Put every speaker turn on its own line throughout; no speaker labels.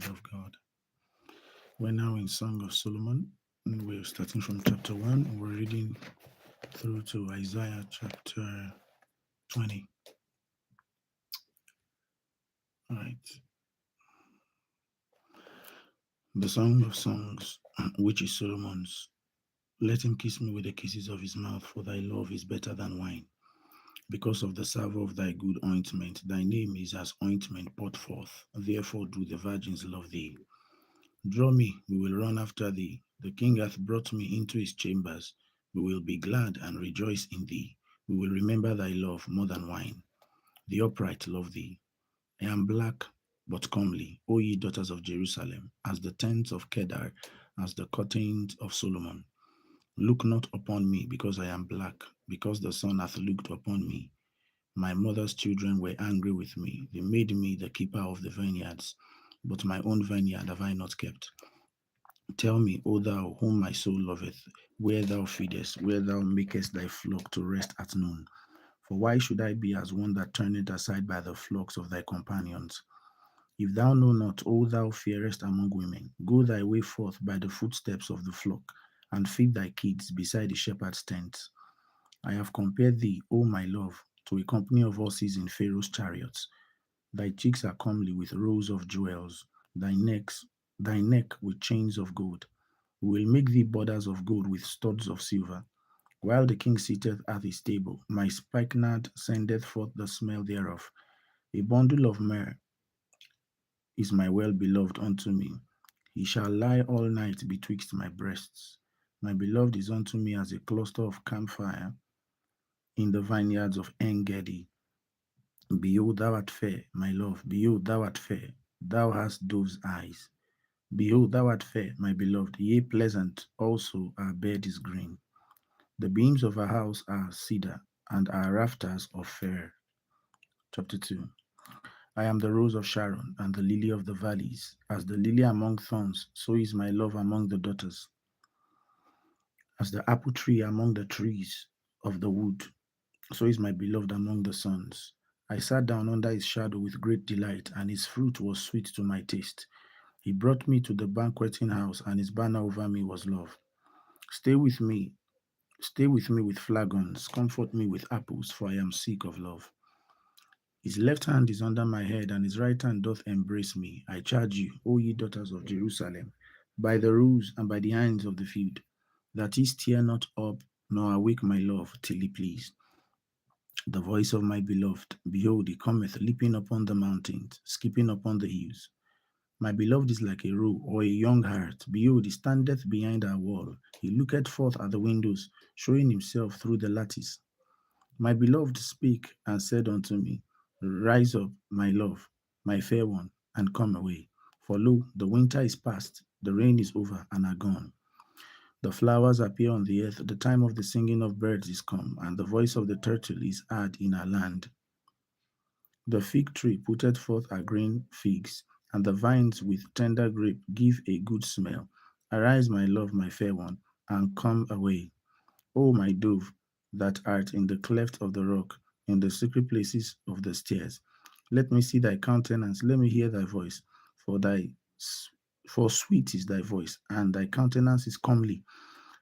word of God. We're now in Song of Solomon. And we're starting from chapter 1 and we're reading through to Isaiah chapter 20. All right. The Song of Songs, which is Solomon's. Let him kiss me with the kisses of his mouth, for thy love is better than wine. Because of the savour of thy good ointment, thy name is as ointment poured forth. Therefore do the virgins love thee. Draw me, we will run after thee. The king hath brought me into his chambers. We will be glad and rejoice in thee. We will remember thy love more than wine. The upright love thee. I am black, but comely, O ye daughters of Jerusalem, as the tents of Kedar, as the curtains of Solomon. Look not upon me, because I am black, because the sun hath looked upon me. My mother's children were angry with me. They made me the keeper of the vineyards, but my own vineyard have I not kept. Tell me, O thou whom my soul loveth, where thou feedest, where thou makest thy flock to rest at noon. For why should I be as one that turneth aside by the flocks of thy companions? If thou know not, O thou fairest among women, go thy way forth by the footsteps of the flock, and feed thy kids beside the shepherd's tents. I have compared thee, O my love, to a company of horses in Pharaoh's chariots. Thy cheeks are comely with rows of jewels, thy neck with chains of gold. We will make thee borders of gold with studs of silver. While the king sitteth at his table, my spikenard sendeth forth the smell thereof. A bundle of myrrh is my well-beloved unto me. He shall lie all night betwixt my breasts. My beloved is unto me as a cluster of camphire in the vineyards of En-gedi. Behold, thou art fair, my love. Behold, thou art fair. Thou hast dove's eyes. Behold, thou art fair, my beloved. Yea, pleasant also our bed is green. The beams of our house are cedar, and our rafters of fir. Chapter 2. I am the rose of Sharon, and the lily of the valleys. As the lily among thorns, so is my love among the daughters. As the apple tree among the trees of the wood, so is my beloved among the sons. I sat down under his shadow with great delight, and his fruit was sweet to my taste. He brought me to the banqueting house, and his banner over me was love. Stay with me, stay with me with flagons, comfort me with apples, for I am sick of love. His left hand is under my head, and his right hand doth embrace me. I charge you, O ye daughters of Jerusalem, by the rules and by the hinds of the field, that ye stir not up, nor awake my love, till he please. The voice of my beloved, behold, he cometh, leaping upon the mountains, skipping upon the hills. My beloved is like a roe or a young hart. Behold, he standeth behind our wall. He looketh forth at the windows, showing himself through the lattice. My beloved spake and said unto me, Rise up, my love, my fair one, and come away. For lo, the winter is past, the rain is over and are gone. The flowers appear on the earth, the time of the singing of birds is come, and the voice of the turtle is heard in our land. The fig tree putteth forth her green figs, and the vines with tender grape give a good smell. Arise, my love, my fair one, and come away. O my dove, that art in the cleft of the rock, in the secret places of the stairs. Let me see thy countenance, let me hear thy voice, for thy for sweet is thy voice, and thy countenance is comely.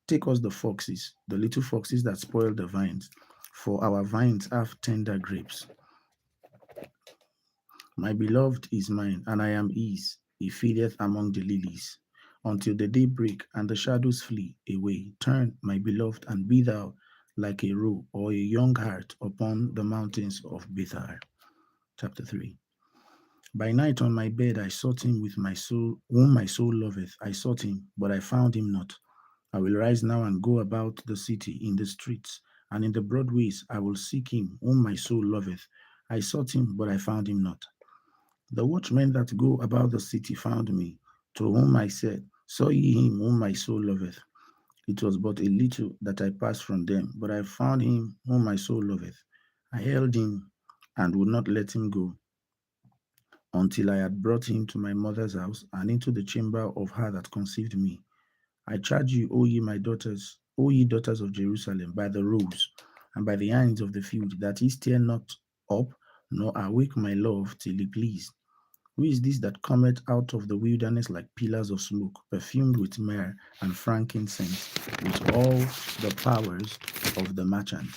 Take us the foxes, the little foxes that spoil the vines, for our vines have tender grapes. My beloved is mine, and I am his. He feedeth among the lilies. Until the day break and the shadows flee away, turn, my beloved, and be thou like a roe or a young hart upon the mountains of Bethar. Chapter 3. By night on my bed I sought him with my soul, whom my soul loveth. I sought him, but I found him not. I will rise now and go about the city in the streets, and in the broad ways I will seek him, whom my soul loveth. I sought him, but I found him not. The watchmen that go about the city found me, to whom I said, Saw ye him whom my soul loveth? It was but a little that I passed from them, but I found him whom my soul loveth. I held him and would not let him go, until I had brought him to my mother's house and into the chamber of her that conceived me. I charge you, O ye my daughters, O ye daughters of Jerusalem, by the roes and by the hinds of the field, that ye stir not up, nor awake my love till he please. Who is this that cometh out of the wilderness like pillars of smoke, perfumed with myrrh and frankincense, with all the powers of the merchant?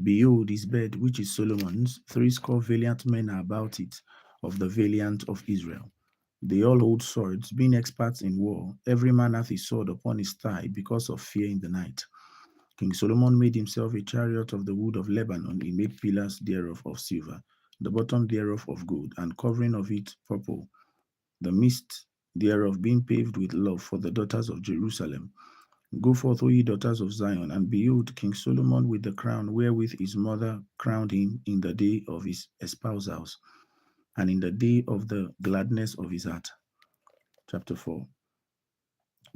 Behold his bed, which is Solomon's, threescore valiant men are about it, of the valiant of Israel. They all hold swords, being experts in war. Every man hath his sword upon his thigh, because of fear in the night. King Solomon made himself a chariot of the wood of Lebanon. He made pillars thereof of silver, the bottom thereof of gold, and covering of it purple, the midst thereof being paved with love for the daughters of Jerusalem. Go forth, O ye daughters of Zion, and behold King Solomon with the crown wherewith his mother crowned him in the day of his espousals, and in the day of the gladness of his heart. Chapter 4.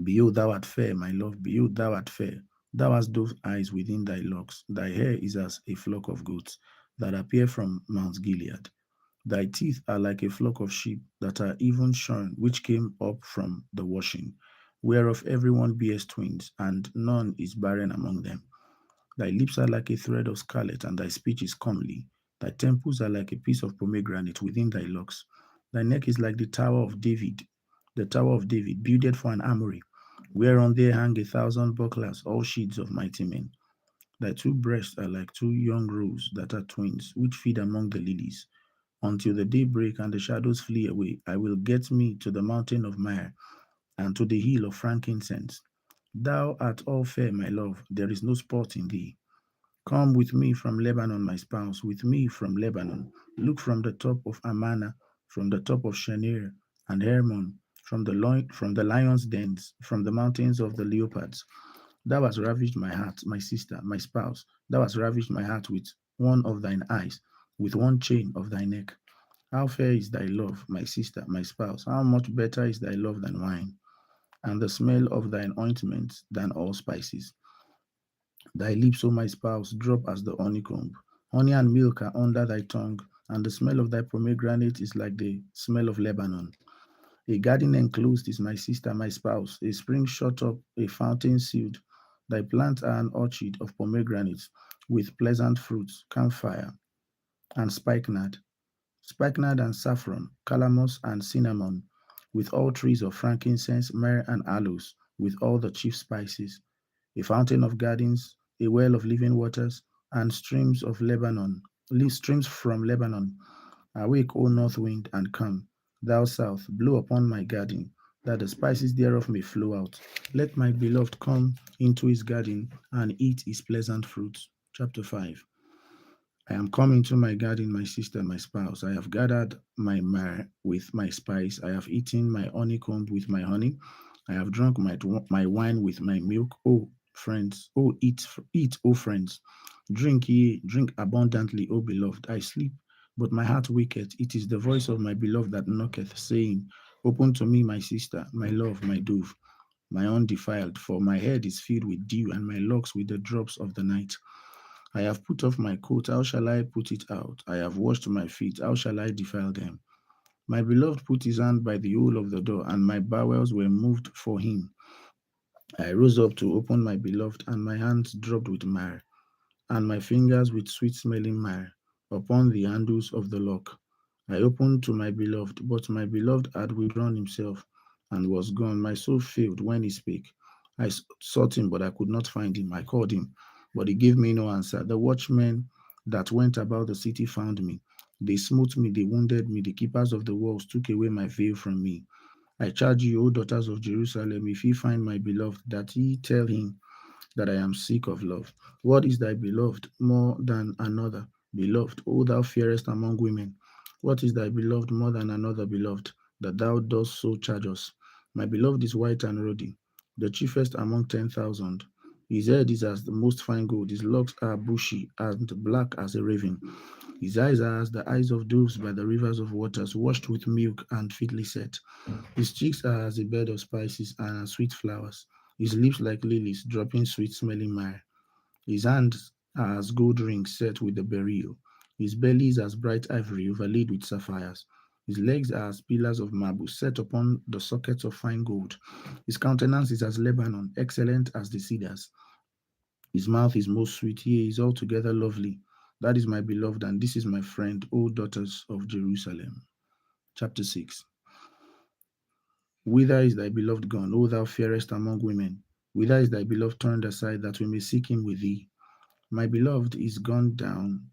Behold, thou art fair, my love. Behold, thou art fair. Thou hast those eyes within thy locks. Thy hair is as a flock of goats that appear from Mount Gilead. Thy teeth are like a flock of sheep that are even shorn, which came up from the washing, whereof every one bears twins, and none is barren among them. Thy lips are like a thread of scarlet, and thy speech is comely. Thy temples are like a piece of pomegranate within thy locks. Thy neck is like the tower of David, builded for an armory, whereon there hang 1,000 bucklers, all shields of mighty men. Thy two breasts are like two young roes that are twins, which feed among the lilies. Until the day break and the shadows flee away, I will get me to the mountain of myrrh and to the hill of frankincense. Thou art all fair, my love, there is no spot in thee. Come with me from Lebanon, my spouse, with me from Lebanon. Look from the top of Amana, from the top of Shenir and Hermon, from the lions' dens, from the mountains of the leopards. Thou hast ravished my heart, my sister, my spouse. Thou hast ravished my heart with one of thine eyes, with one chain of thy neck. How fair is thy love, my sister, my spouse? How much better is thy love than wine, and the smell of thine ointment than all spices? Thy lips, O my spouse, drop as the honeycomb. Honey and milk are under thy tongue, and the smell of thy pomegranate is like the smell of Lebanon. A garden enclosed is my sister, my spouse, a spring shut up, a fountain sealed. Thy plants are an orchard of pomegranates, with pleasant fruits, camphire and spikenard and saffron, calamus and cinnamon, with all trees of frankincense, myrrh and aloes, with all the chief spices, a fountain of gardens, a well of living waters, and streams from Lebanon. Awake, O north wind, and come. Thou south, blow upon my garden, that the spices thereof may flow out. Let my beloved come into his garden and eat his pleasant fruits. Chapter 5. I am come into my garden, my sister, my spouse. I have gathered my myrrh with my spice. I have eaten my honeycomb with my honey. I have drunk my wine with my milk. O friends, eat, O friends. Drink ye, drink abundantly, O beloved. I sleep, but my heart waketh. It is the voice of my beloved that knocketh, saying, Open to me, my sister, my love, my dove, my undefiled, for my head is filled with dew, and my locks with the drops of the night. I have put off my coat, how shall I put it out? I have washed my feet, how shall I defile them? My beloved put his hand by the hole of the door, and my bowels were moved for him. I rose up to open my beloved, and my hands dropped with myrrh, and my fingers with sweet smelling myrrh upon the handles of the lock. I opened to my beloved, but my beloved had withdrawn himself and was gone. My soul failed when he spake. I sought him, but I could not find him. I called him, but he gave me no answer. The watchmen that went about the city found me. They smote me, they wounded me. The keepers of the walls took away my veil from me. I charge you, O daughters of Jerusalem, if ye find my beloved, that ye tell him that I am sick of love. What is thy beloved more than another beloved, O thou fairest among women? What is thy beloved more than another beloved, that thou dost so charge us? My beloved is white and ruddy, the chiefest among 10,000. His head is as the most fine gold, his locks are bushy and black as a raven. His eyes are as the eyes of doves by the rivers of waters, washed with milk and fitly set. His cheeks are as a bed of spices and as sweet flowers. His lips like lilies, dropping sweet smelling myrrh. His hands are as gold rings set with the beryl. His belly is as bright ivory overlaid with sapphires. His legs are as pillars of marble set upon the sockets of fine gold. His countenance is as Lebanon, excellent as the cedars. His mouth is most sweet. He is altogether lovely. That is my beloved, and this is my friend, O daughters of Jerusalem. Chapter 6. Whither is thy beloved gone, O thou fairest among women? Whither is thy beloved turned aside, that we may seek him with thee? My beloved is gone down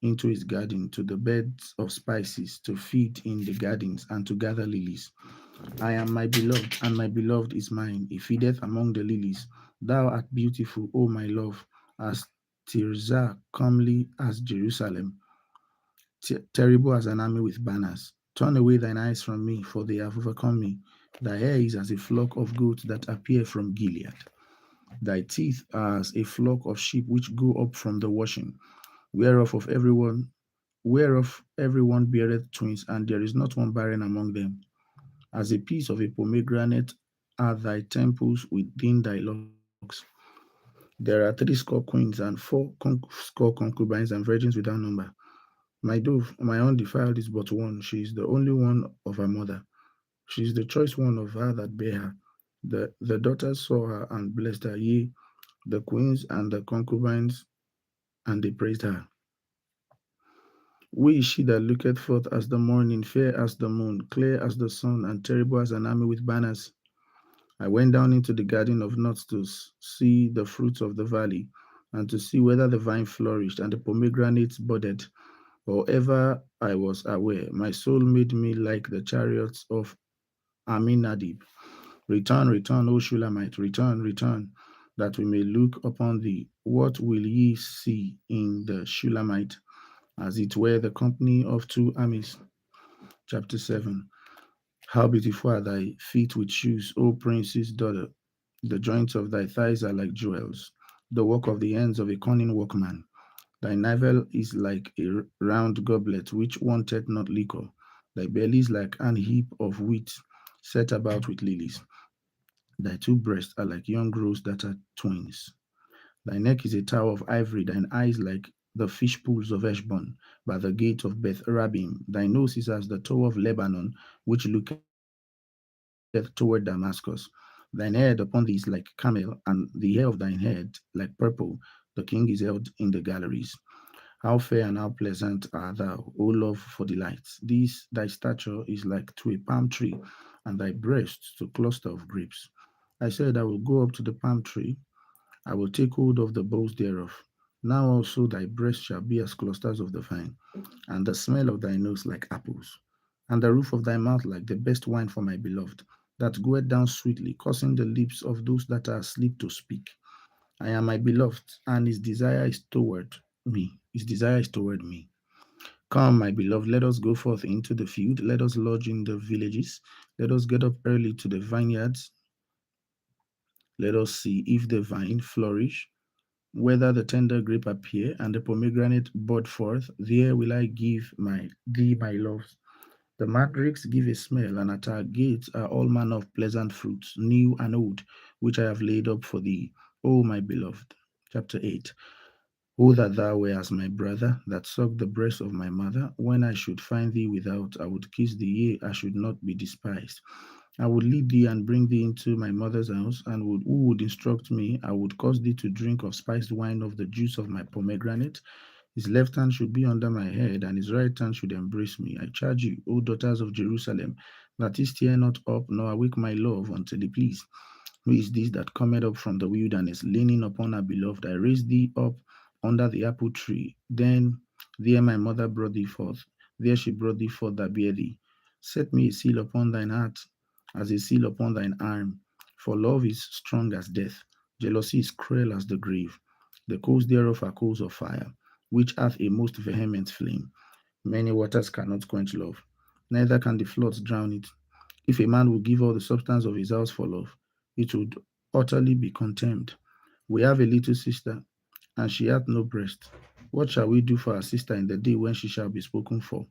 into his garden, to the beds of spices, to feed in the gardens, and to gather lilies. I am my beloved, and my beloved is mine. He feedeth among the lilies. Thou art beautiful, O my love, as Tirzah, comely as Jerusalem, terrible as an army with banners. Turn away thine eyes from me, for they have overcome me. Thy hair is as a flock of goats that appear from Gilead. Thy teeth are as a flock of sheep which go up from the washing, whereof of everyone whereof everyone beareth twins, and there is not one barren among them. As a piece of a pomegranate are thy temples within thy locks. There are 30 queens and score concubines and virgins without number. My dove, my undefiled, is but one. She is the only one of her mother. She is the choice one of her that bare her. The daughters saw her and blessed her, yea, the queens and the concubines, and they praised her. Who is she that looketh forth as the morning, fair as the moon, clear as the sun, and terrible as an army with banners? I went down into the garden of nuts to see the fruits of the valley, and to see whether the vine flourished and the pomegranates budded. Or ever I was aware, my soul made me like the chariots of Aminadab. Return, return, O Shulamite, return, return, that we may look upon thee. What will ye see in the Shulamite? As it were the company of two armies. Chapter 7. How beautiful are thy feet with shoes, O princess daughter! The joints of thy thighs are like jewels, the work of the hands of a cunning workman. Thy navel is like a round goblet which wanteth not liquor. Thy belly is like an heap of wheat set about with lilies. Thy two breasts are like young roes that are twins. Thy neck is a tower of ivory, thine eyes like the fish pools of Heshbon, by the gate of Beth Rabbim. Thy nose is as the tower of Lebanon, which looketh toward Damascus. Thine head upon thee is like camel, and the hair of thine head like purple. The king is held in the galleries. How fair and how pleasant art thou, O love for delights! This thy stature is like to a palm tree, and thy breast to a cluster of grapes. I said, I will go up to the palm tree, I will take hold of the boughs thereof. Now also thy breast shall be as clusters of the vine, and the smell of thy nose like apples, and the roof of thy mouth like the best wine for my beloved, that goeth down sweetly, causing the lips of those that are asleep to speak. I am my beloved, and his desire is toward me. His desire is toward me. Come, my beloved, let us go forth into the field. Let us lodge in the villages. Let us get up early to the vineyards. Let us see if the vine flourish, whether the tender grape appear, and the pomegranate bud forth. There will I give thee my love. The mandrakes give a smell, and at our gates are all manner of pleasant fruits, new and old, which I have laid up for thee, O my beloved. Chapter 8. O that thou were as my brother, that sucked the breast of my mother. When I should find thee without, I would kiss thee, yea, I should not be despised. I would lead thee and bring thee into my mother's house, and who would instruct me? I would cause thee to drink of spiced wine of the juice of my pomegranate. His left hand should be under my head, and his right hand should embrace me. I charge you, O daughters of Jerusalem, that ye stir not up, nor awake my love until he please. Who is this that cometh up from the wilderness, leaning upon her beloved? I raised thee up under the apple tree. Then there my mother brought thee forth. There she brought thee forth that bare thee. Set me a seal upon thine heart, as a seal upon thine arm. For love is strong as death. Jealousy is cruel as the grave. The coals thereof are coals of fire, which hath a most vehement flame. Many waters cannot quench love, neither can the floods drown it. If a man would give all the substance of his house for love, it would utterly be contemned. We have a little sister, and she hath no breast. What shall we do for our sister in the day when she shall be spoken for?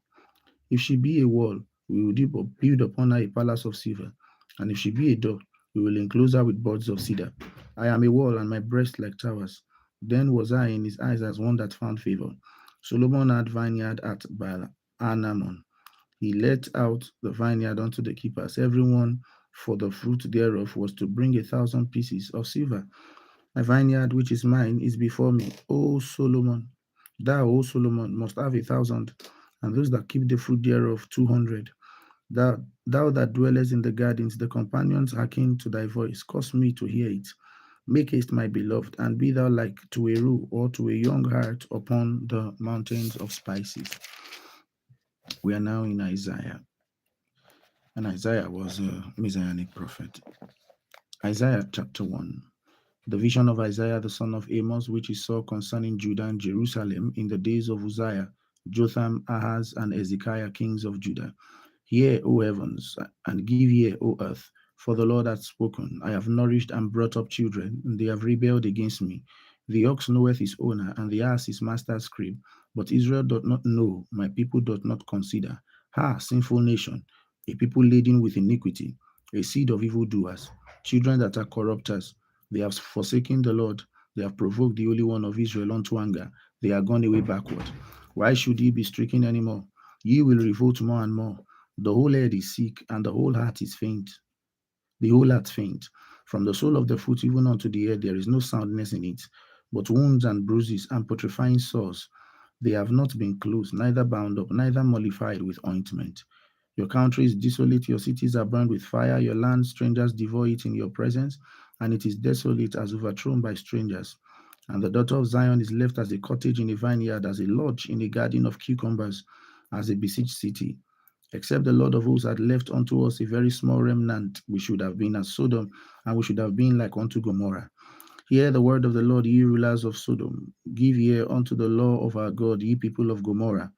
If she be a wall, we will build upon her a palace of silver. And if she be a door, we will enclose her with boards of cedar. I am a wall, and my breast like towers. Then was I in his eyes as one that found favor. Solomon had vineyard at Baal Anamon. He let out the vineyard unto the keepers. Everyone for the fruit thereof was to bring 1,000 pieces of silver. My vineyard, which is mine, is before me. O Solomon, thou, O Solomon, must have 1,000, and those that keep the fruit thereof 200. Thou that dwellest in the gardens, the companions hearken to thy voice. Cause me to hear it. Make haste, my beloved, and be thou like to a roe or to a young hart upon the mountains of spices. We are now in Isaiah, and Isaiah was a messianic prophet. Isaiah chapter 1. The vision of Isaiah the son of Amos, which he saw concerning Judah and Jerusalem in the days of Uzziah, Jotham, Ahaz, and Ezekiah, kings of Judah. Hear, O heavens, and give ear, O earth, for the Lord hath spoken. I have nourished and brought up children, and they have rebelled against me. The ox knoweth his owner, and the ass his master's crib. But Israel doth not know, my people doth not consider. Ha, sinful nation, a people laden with iniquity, a seed of evildoers, children that are corrupters. They have forsaken the Lord. They have provoked the Holy One of Israel unto anger. They are gone away backward. Why should ye be stricken any more? Ye will revolt more and more. The whole head is sick, and the whole heart is faint. The whole heart faint. From the sole of the foot even unto the head, there is no soundness in it, but wounds and bruises and putrefying sores. They have not been closed, neither bound up, neither mollified with ointment. Your country is desolate, your cities are burned with fire, your land strangers devour it in your presence, and it is desolate as overthrown by strangers. And the daughter of Zion is left as a cottage in a vineyard, as a lodge in a garden of cucumbers, as a besieged city. Except the Lord of hosts had left unto us a very small remnant, we should have been as Sodom, and we should have been like unto Gomorrah. Hear the word of the Lord, ye rulers of Sodom. Give ear unto the law of our God, ye people of Gomorrah.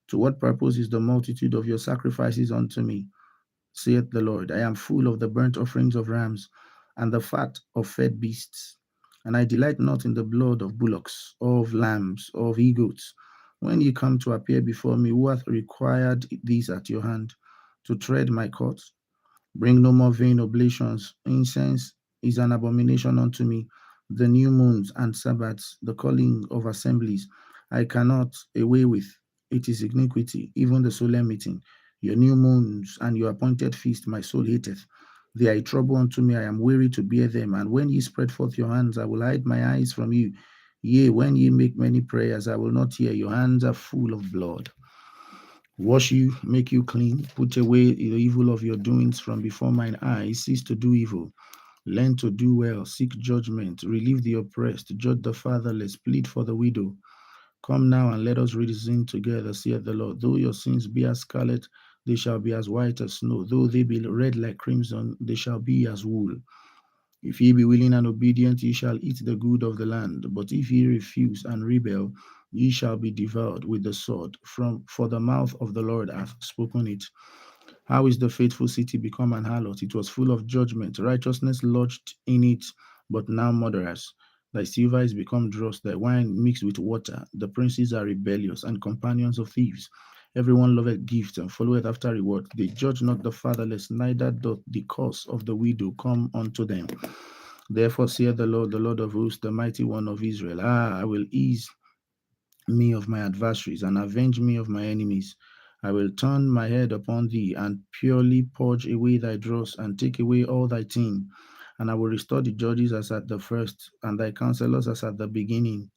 To what purpose is the multitude of your sacrifices unto me? Saith the Lord. I am full of the burnt offerings of rams and the fat of fed beasts. And I delight not in the blood of bullocks, or of lambs, or of he-goats. When ye come to appear before me, who hath required these at your hand, to tread my courts? Bring no more vain oblations. Incense is an abomination unto me. The new moons and Sabbaths, the calling of assemblies, I cannot away with. It is iniquity, even the solemn meeting. Your new moons and your appointed feast, my soul hateth. They are a trouble unto me. I am weary to bear them. And when ye spread forth your hands, I will hide my eyes from you. Yea, when ye make many prayers, I will not hear. Your hands are full of blood. Wash you, make you clean, put away the evil of your doings from before mine eyes, cease to do evil, learn to do well, seek judgment, relieve the oppressed, judge the fatherless, plead for the widow. Come now and let us reason together, saith the Lord. Though your sins be as scarlet, they shall be as white as snow. Though they be red like crimson, they shall be as wool. If ye be willing and obedient, ye shall eat the good of the land. But if ye refuse and rebel, ye shall be devoured with the sword. For the mouth of the Lord hath spoken it. How is the faithful city become an harlot? It was full of judgment. Righteousness lodged in it, but now murderers. Thy silver is become dross, thy wine mixed with water. The princes are rebellious and companions of thieves. Everyone loveth gift and followeth after reward. They judge not the fatherless, neither doth the cause of the widow come unto them. Therefore saith the Lord of hosts, the mighty one of Israel, I will ease me of my adversaries and avenge me of my enemies. I will turn my head upon thee and purely purge away thy dross and take away all thy tin. And I will restore the judges as at the first, and thy counselors as at the beginning.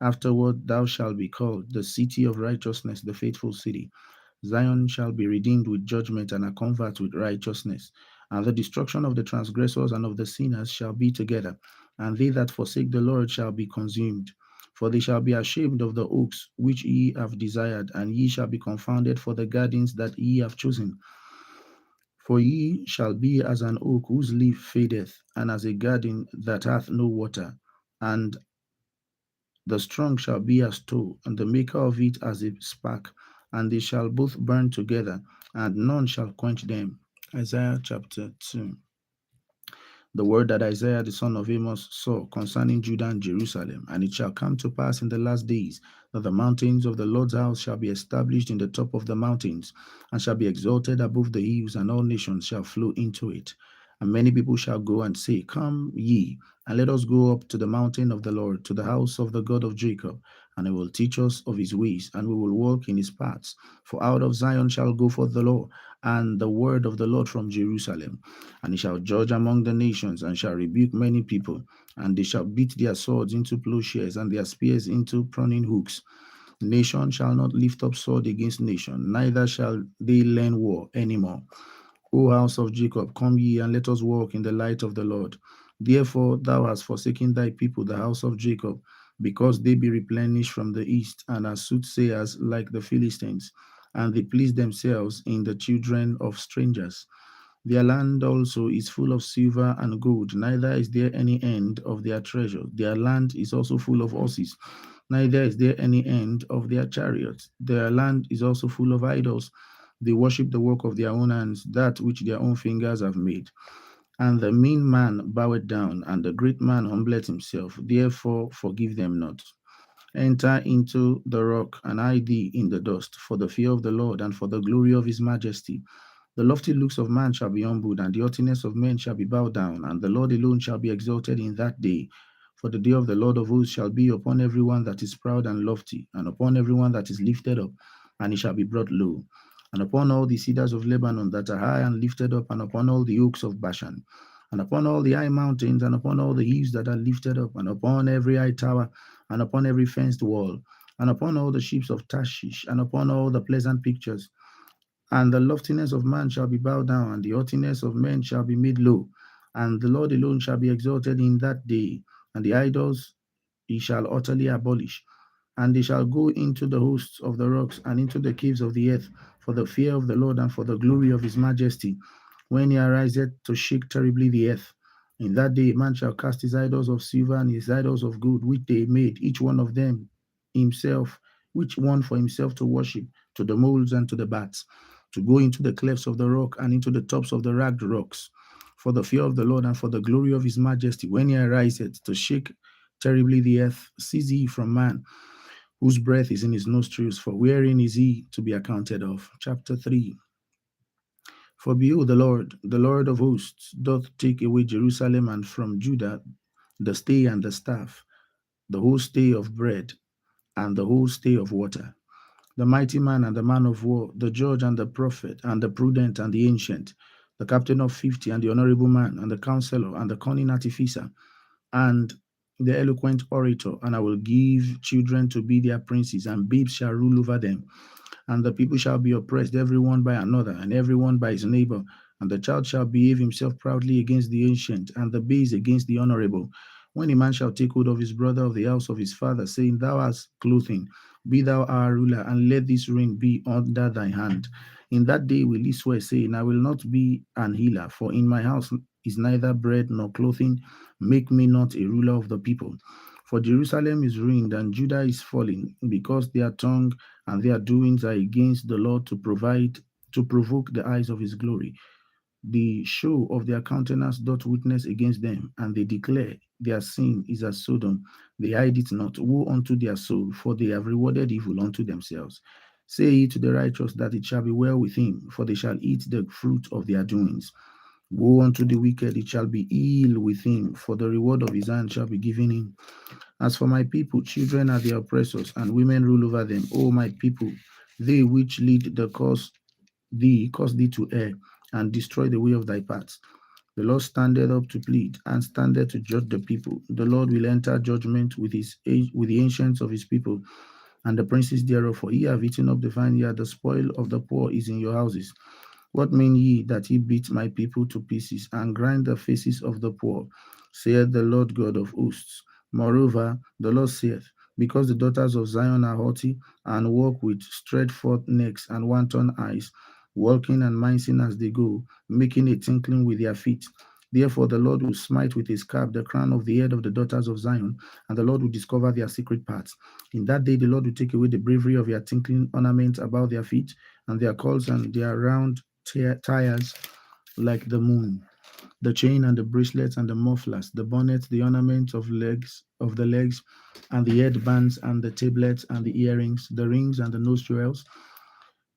Afterward thou shalt be called the city of righteousness, the faithful city. Zion shall be redeemed with judgment and a convert with righteousness. And the destruction of the transgressors and of the sinners shall be together, and they that forsake the Lord shall be consumed. For they shall be ashamed of the oaks which ye have desired, and ye shall be confounded for the gardens that ye have chosen. For ye shall be as an oak whose leaf fadeth, and as a garden that hath no water. And the strong shall be as tow, and the maker of it as a spark, and they shall both burn together, and none shall quench them. Isaiah chapter 2. The word that Isaiah the son of Amos saw concerning Judah and Jerusalem. And it shall come to pass in the last days that the mountains of the Lord's house shall be established in the top of the mountains, and shall be exalted above the hills, and all nations shall flow into it. And many people shall go and say, Come ye, and let us go up to the mountain of the Lord, to the house of the God of Jacob, and he will teach us of his ways, and we will walk in his paths. For out of Zion shall go forth the law, and the word of the Lord from Jerusalem. And he shall judge among the nations, and shall rebuke many people, and they shall beat their swords into plowshares, and their spears into pruning hooks. Nation shall not lift up sword against nation, neither shall they learn war anymore. O house of Jacob, come ye and let us walk in the light of the Lord. Therefore thou hast forsaken thy people, the house of Jacob, because they be replenished from the east, and are soothsayers like the Philistines, and they please themselves in the children of strangers. Their land also is full of silver and gold, neither is there any end of their treasure. Their land is also full of horses, neither is there any end of their chariots. Their land is also full of idols. They worship the work of their own hands, that which their own fingers have made. And the mean man boweth down, and the great man humbleth himself. Therefore forgive them not. Enter into the rock, and hide thee in the dust, for the fear of the Lord, and for the glory of his majesty. The lofty looks of man shall be humbled, and the haughtiness of men shall be bowed down, and the Lord alone shall be exalted in that day. For the day of the Lord of hosts shall be upon everyone that is proud and lofty, and upon everyone that is lifted up, and he shall be brought low. And upon all the cedars of Lebanon that are high and lifted up, and upon all the oaks of Bashan, and upon all the high mountains, and upon all the hills that are lifted up, and upon every high tower, and upon every fenced wall, and upon all the ships of Tarshish, and upon all the pleasant pictures, and the loftiness of man shall be bowed down, and the haughtiness of men shall be made low. And the Lord alone shall be exalted in that day, and the idols he shall utterly abolish. And they shall go into the hosts of the rocks and into the caves of the earth for the fear of the Lord and for the glory of his majesty, when he ariseth to shake terribly the earth. In that day man shall cast his idols of silver and his idols of gold, which they made, each one of them himself, which one for himself to worship, to the moles and to the bats, to go into the clefts of the rock and into the tops of the ragged rocks, for the fear of the Lord and for the glory of his majesty, when he ariseth to shake terribly the earth. Cease ye from man, whose breath is in his nostrils, for wherein is he to be accounted of? Chapter 3. For behold, the Lord of hosts, doth take away Jerusalem, and from Judah the stay and the staff, the whole stay of bread, and the whole stay of water. The mighty man and the man of war, the judge and the prophet, and the prudent and the ancient, the captain of 50, and the honorable man, and the counselor, and the cunning artificer, and the eloquent orator. And I will give children to be their princes, and babes shall rule over them. And the people shall be oppressed, every one by another, and every one by his neighbor. And the child shall behave himself proudly against the ancient, and the base against the honorable. When a man shall take hold of his brother of the house of his father, saying, Thou hast clothing, be thou our ruler, and let this ring be under thy hand. In that day will he swear, saying, I will not be an healer, for in my house is neither bread nor clothing. Make me not a ruler of the people. For Jerusalem is ruined, and Judah is fallen, because their tongue and their doings are against the Lord, to provoke the eyes of his glory. The show of their countenance doth witness against them, and they declare their sin is as Sodom. They hide it not. Woe unto their soul, for they have rewarded evil unto themselves. Say ye to the righteous that it shall be well with him, for they shall eat the fruit of their doings. Woe unto the wicked, it shall be ill with him, for the reward of his hand shall be given him. As for my people, children are their oppressors, and women rule over them. O my people, they which lead the cause thee to err, and destroy the way of thy paths. The Lord standeth up to plead, and standeth to judge the people. The Lord will enter judgment with with the ancients of his people, and the princes thereof. For ye have eaten up the vineyard, the spoil of the poor is in your houses. What mean ye that he beat my people to pieces, and grind the faces of the poor, saith the Lord God of hosts? Moreover, the Lord saith, because the daughters of Zion are haughty, and walk with stretched forth necks and wanton eyes, walking and mincing as they go, making a tinkling with their feet. Therefore the Lord will smite with his cap the crown of the head of the daughters of Zion, and the Lord will discover their secret parts. In that day the Lord will take away the bravery of their tinkling ornaments about their feet, and their cords and their round tires like the moon, the chain and the bracelets and the mufflers, the bonnet, the ornaments of the legs, and the headbands and the tablets and the earrings, the rings and the nostrils,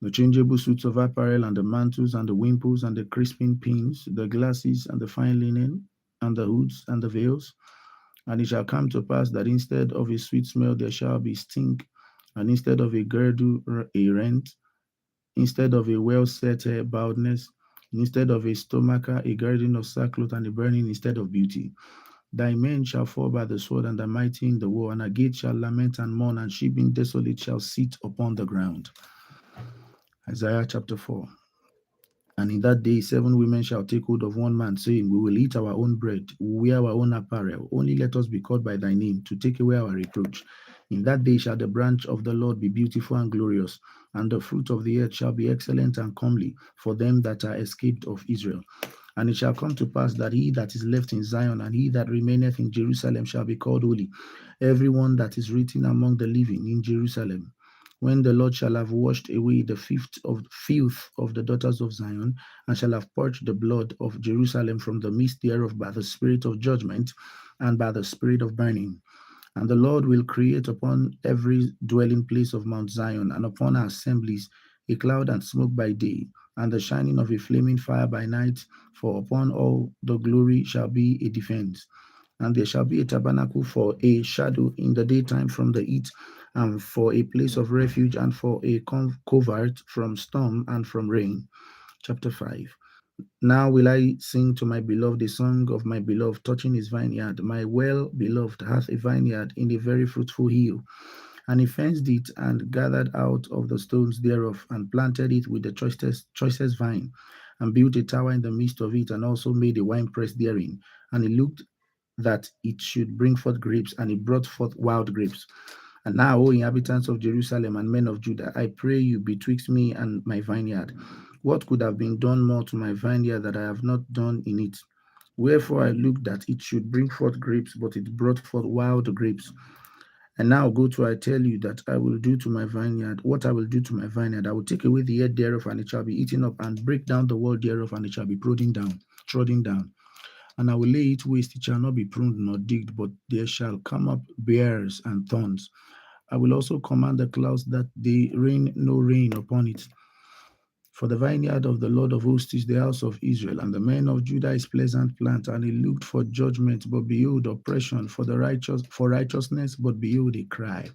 the changeable suits of apparel and the mantles and the wimples and the crisping pins, the glasses and the fine linen, and the hoods and the veils. And it shall come to pass that instead of a sweet smell there shall be stink, and instead of a girdle a rent, instead of a well set hair baldness, instead of a stomacher a girding of sackcloth, and a burning instead of beauty. Thy men shall fall by the sword, and the mighty in the war, and a gate shall lament and mourn, and she being desolate shall sit upon the ground. Isaiah chapter 4. And in that day, 7 women shall take hold of one man, saying, we will eat our own bread, we wear our own apparel. Only let us be called by thy name, to take away our reproach. In that day shall the branch of the Lord be beautiful and glorious, and the fruit of the earth shall be excellent and comely for them that are escaped of Israel. And it shall come to pass that he that is left in Zion and he that remaineth in Jerusalem shall be called holy, every one that is written among the living in Jerusalem. When the Lord shall have washed away the filth of the daughters of Zion, and shall have purged the blood of Jerusalem from the midst thereof by the spirit of judgment and by the spirit of burning. And the Lord will create upon every dwelling place of Mount Zion and upon our assemblies a cloud and smoke by day, and the shining of a flaming fire by night, for upon all the glory shall be a defense. And there shall be a tabernacle for a shadow in the daytime from the heat, and for a place of refuge, and for a covert from storm and from rain. Chapter 5. Now will I sing to my beloved a song of my beloved touching his vineyard. My well beloved hath a vineyard in a very fruitful hill, and he fenced it and gathered out of the stones thereof, and planted it with the choicest vine, and built a tower in the midst of it, and also made a winepress therein. And he looked that it should bring forth grapes, and it brought forth wild grapes. And now, O inhabitants of Jerusalem and men of Judah, I pray you betwixt me and my vineyard, what could have been done more to my vineyard that I have not done in it? Wherefore I looked that it should bring forth grapes, but it brought forth wild grapes. And now go to, I tell you that I will do to my vineyard, what I will do to my vineyard. I will take away the head thereof, and it shall be eaten up, and break down the wall thereof, and it shall be trodden down. And I will lay it waste, it shall not be pruned nor digged, but there shall come up briars and thorns. I will also command the clouds that they rain no rain upon it. For the vineyard of the Lord of hosts is the house of Israel, and the men of Judah is pleasant plant. And he looked for judgment, but behold oppression; for righteousness, but behold a cry.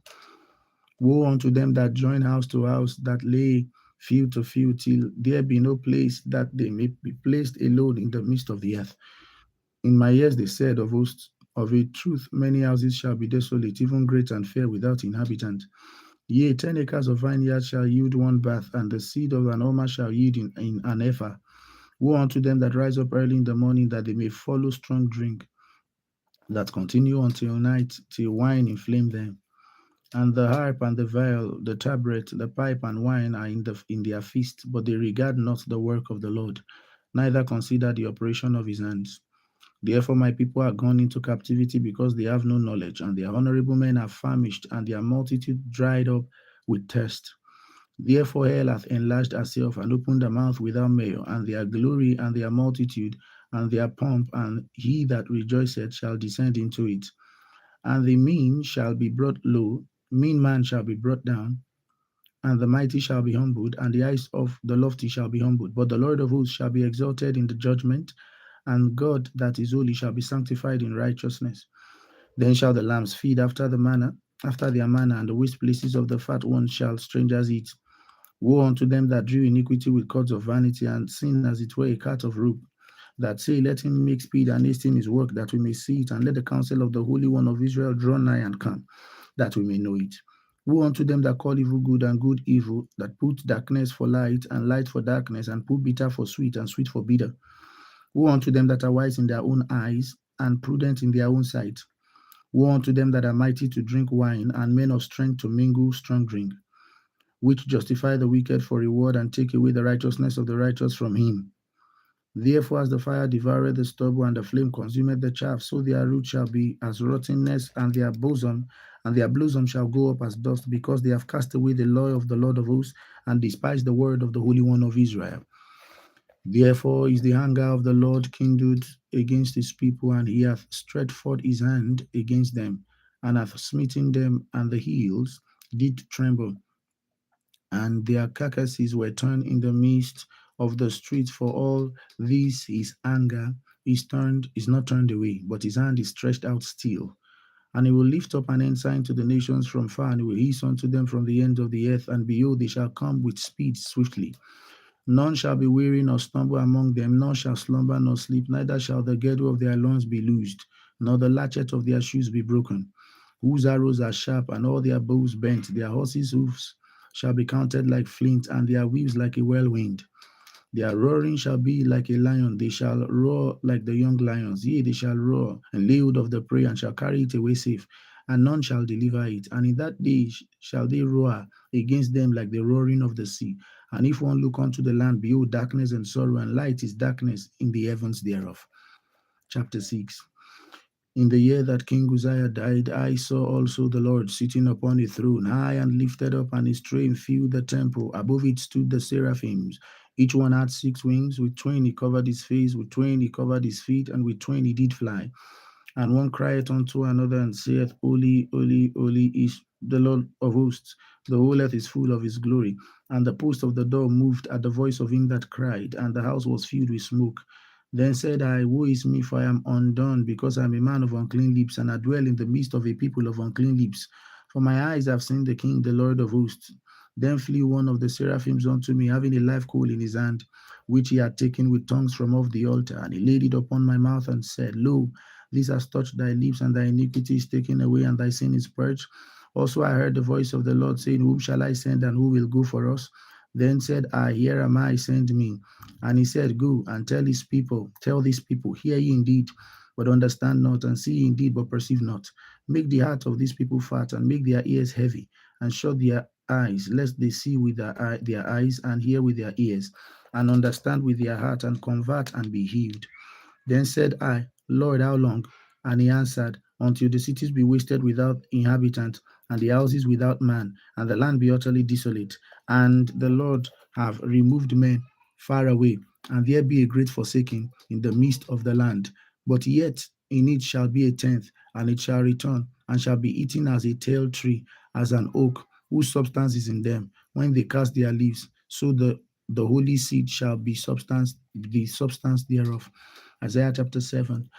Woe unto them that join house to house, that lay field to field, till there be no place that they may be placed alone in the midst of the earth. In my ears they said of hosts, of a truth many houses shall be desolate, even great and fair, without inhabitant. Yea, 10 acres of vineyard shall yield one bath, and the seed of an omer shall yield in an ephah. Woe unto them that rise up early in the morning, that they may follow strong drink, that continue until night, till wine inflame them. And the harp and the viol, the tabret, the pipe and wine are in their feast, but they regard not the work of the Lord, neither consider the operation of his hands. Therefore my people are gone into captivity, because they have no knowledge, and their honorable men are famished, and their multitude dried up with thirst. Therefore hell hath enlarged herself, and opened her mouth without measure, and their glory and their multitude and their pomp, and he that rejoiceth shall descend into it. And the mean shall be brought low, mean man shall be brought down, and the mighty shall be humbled, and the eyes of the lofty shall be humbled. But the Lord of hosts shall be exalted in the judgment, and God that is holy shall be sanctified in righteousness. Then shall the lambs feed after their manner, and the waste places of the fat ones shall strangers eat. Woe unto them that drew iniquity with cords of vanity, and sin as it were a cart of rope, that say, let him make speed and hasten his work, that we may see it, and let the counsel of the Holy One of Israel draw nigh and come, that we may know it. Woe unto them that call evil good and good evil, that put darkness for light and light for darkness, and put bitter for sweet and sweet for bitter. Woe unto them that are wise in their own eyes, and prudent in their own sight. Woe unto them that are mighty to drink wine, and men of strength to mingle strong drink, which justify the wicked for reward, and take away the righteousness of the righteous from him. Therefore, as the fire devoureth the stubble, and the flame consumeth the chaff, so their root shall be as rottenness, and their bosom shall go up as dust, because they have cast away the law of the Lord of hosts, and despised the word of the Holy One of Israel. Therefore is the anger of the Lord kindled against his people, and he hath stretched forth his hand against them, and hath smitten them, and the hills did tremble, and their carcasses were turned in the midst of the streets. For all this his anger is not turned away, but his hand is stretched out still. And he will lift up an ensign to the nations from far, and he will hiss unto them from the end of the earth. And behold, they shall come with speed swiftly. None shall be weary nor stumble among them, nor shall slumber nor sleep, neither shall the girdle of their loins be loosed. nor the latchet of their shoes be broken. Whose arrows are sharp, and all their bows bent. Their horses' hoofs shall be counted like flint, and their wheels like a whirlwind. Their roaring shall be like a lion. They shall roar like the young lions. Yea, they shall roar and lay hold of the prey and shall carry it away safe, and none shall deliver it. And in that day shall they roar against them like the roaring of the sea. And if one look unto the land, behold, darkness and sorrow, and light is darkness in the heavens thereof. Chapter 6. In the year that King Uzziah died, I saw also the Lord sitting upon a throne, high and lifted up, and his train filled the temple. Above it stood the seraphims. Each one had 6 wings. With twain he covered his face, with twain he covered his feet, and with twain he did fly. And one crieth unto another and saith, Holy, holy, holy is the Lord of hosts. The whole earth is full of his glory. And the post of the door moved at the voice of him that cried, and the house was filled with smoke. Then said I, Woe is me, for I am undone, because I am a man of unclean lips, and I dwell in the midst of a people of unclean lips. For my eyes have seen the King, the Lord of hosts. Then flew one of the seraphims unto me, having a live coal in his hand, which he had taken with tongues from off the altar. And he laid it upon my mouth and said, Lo, this has touched thy lips, and thy iniquity is taken away, and thy sin is purged. Also I heard the voice of the Lord saying, Whom shall I send, and who will go for us? Then said I, Here am I, send me. And he said, Go and tell these people, hear ye indeed, but understand not, and see ye indeed, but perceive not. Make the heart of these people fat, and make their ears heavy, and shut their eyes, lest they see with their eyes, and hear with their ears, and understand with their heart, and convert and be healed. Then said I, Lord, how long? And he answered, Until the cities be wasted without inhabitant, and the houses without man, and the land be utterly desolate, and the Lord have removed men far away, and there be a great forsaking in the midst of the land. But yet in it shall be a tenth, and it shall return, and shall be eaten as a tall tree, as an oak, whose substance is in them, when they cast their leaves. So the holy seed shall be the substance thereof. Isaiah chapter 7.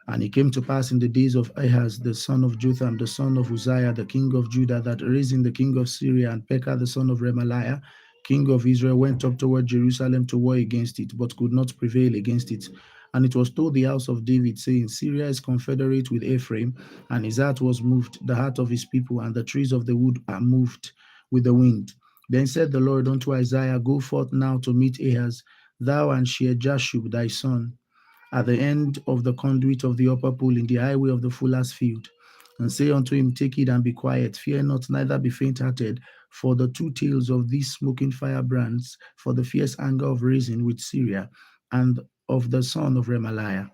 And it came to pass in the days of Ahaz, the son of Jotham, the son of Uzziah, the king of Judah, that Rezin, the king of Syria, and Pekah, the son of Remaliah, king of Israel, went up toward Jerusalem to war against it, but could not prevail against it. And it was told the house of David, saying, Syria is confederate with Ephraim, and his heart was moved, the heart of his people, and the trees of the wood are moved with the wind. Then said the Lord unto Isaiah, Go forth now to meet Ahaz, thou and Shear-Jashub thy son, at the end of the conduit of the upper pool in the highway of the fuller's field, and say unto him, Take it and be quiet, fear not, neither be faint-hearted, for the two tails of these smoking firebrands, for the fierce anger of Rezin with Syria, and of the son of Remaliah.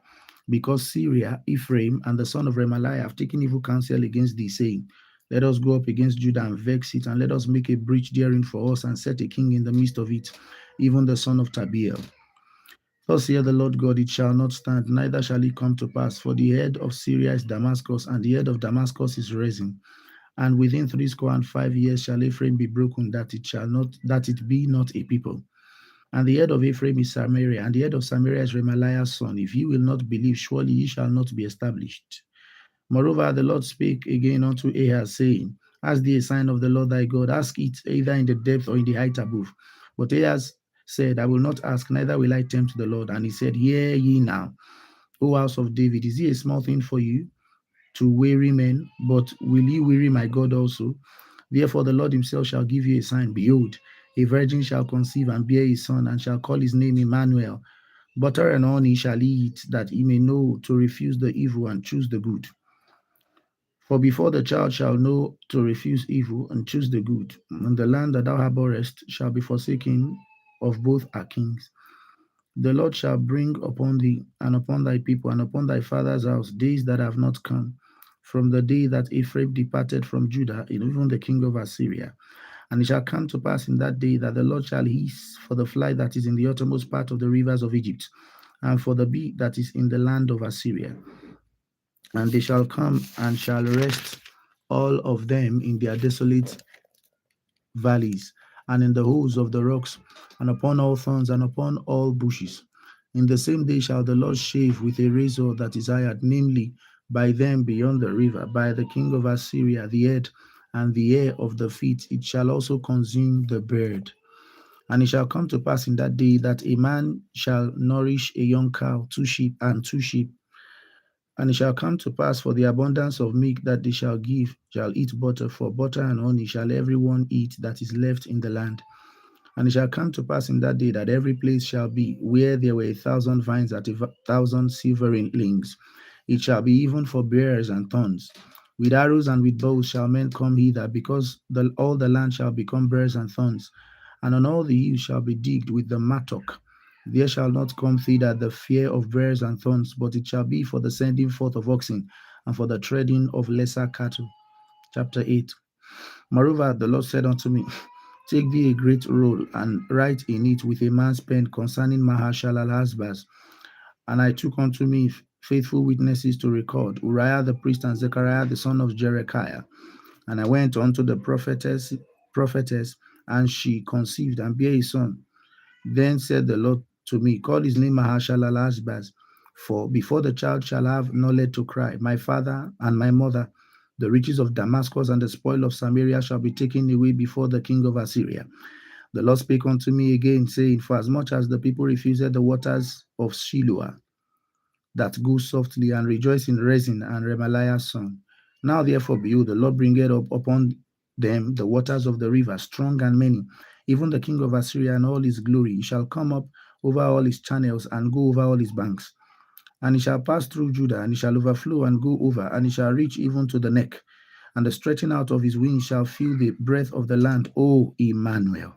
Because Syria, Ephraim, and the son of Remaliah have taken evil counsel against thee, saying, Let us go up against Judah and vex it, and let us make a breach therein for us, and set a king in the midst of it, even the son of Tabiel. Thus saith the Lord God, it shall not stand, neither shall it come to pass. For the head of Syria is Damascus, and the head of Damascus is Rezin. And within 65 years shall Ephraim be broken, that it be not a people. And the head of Ephraim is Samaria, and the head of Samaria is Remaliah's son. If ye will not believe, surely ye shall not be established. Moreover, the Lord spake again unto Ahaz, saying, Ask thee a sign of the Lord thy God, ask it either in the depth or in the height above. But Ahaz said, I will not ask, neither will I tempt the Lord. And he said, Hear ye now, O house of David, is it a small thing for you to weary men? But will ye weary my God also? Therefore the Lord himself shall give you a sign. Behold, a virgin shall conceive and bear a son, and shall call his name Emmanuel. Butter and honey shall he eat, that he may know to refuse the evil and choose the good. For before the child shall know to refuse evil and choose the good, and the land that thou abhorrest shall be forsaken of both our kings. The Lord shall bring upon thee and upon thy people and upon thy father's house days that have not come, from the day that Ephraim departed from Judah, even the king of Assyria. And it shall come to pass in that day that the Lord shall hiss for the fly that is in the uttermost part of the rivers of Egypt, and for the bee that is in the land of Assyria. And they shall come and shall rest all of them in their desolate valleys, and in the holes of the rocks, and upon all thorns, and upon all bushes. In the same day shall the Lord shave with a razor that is hired, namely, by them beyond the river, by the king of Assyria, the head and the hair of the feet. It shall also consume the bird. And it shall come to pass in that day that a man shall nourish a young cow, 2 sheep, and 2 sheep, And it shall come to pass for the abundance of milk that they shall give, shall eat butter, for butter and honey shall every one eat that is left in the land. And it shall come to pass in that day that every place shall be where there were 1,000 vines at 1,000 silver links. It shall be even for bears and thorns. With arrows and with bows shall men come hither, because all the land shall become bears and thorns. And on all the hills shall be digged with the mattock. There shall not come thither the fear of bears and thorns, but it shall be for the sending forth of oxen and for the treading of lesser cattle. Chapter 8. Moreover, the Lord said unto me, Take thee a great roll, and write in it with a man's pen concerning Mahashalalhashbaz. And I took unto me faithful witnesses to record, Uriah the priest and Zechariah the son of Jerechiah. And I went unto the prophetess, and she conceived and bare a son. Then said the Lord to me, Call his name Mahashalalhashbaz, for before the child shall have knowledge to cry, My father and my mother, the riches of Damascus and the spoil of Samaria shall be taken away before the king of Assyria. The Lord spake unto me again, saying, For as much as the people refused the waters of Shiloah, that go softly, and rejoice in Rezin and Remaliah's son. Now therefore, behold, the Lord bringeth up upon them the waters of the river, strong and many, even the king of Assyria and all his glory. He shall come up over all his channels and go over all his banks. And he shall pass through Judah, and he shall overflow and go over, and he shall reach even to the neck. And the stretching out of his wings shall fill the breadth of the land. O Emmanuel.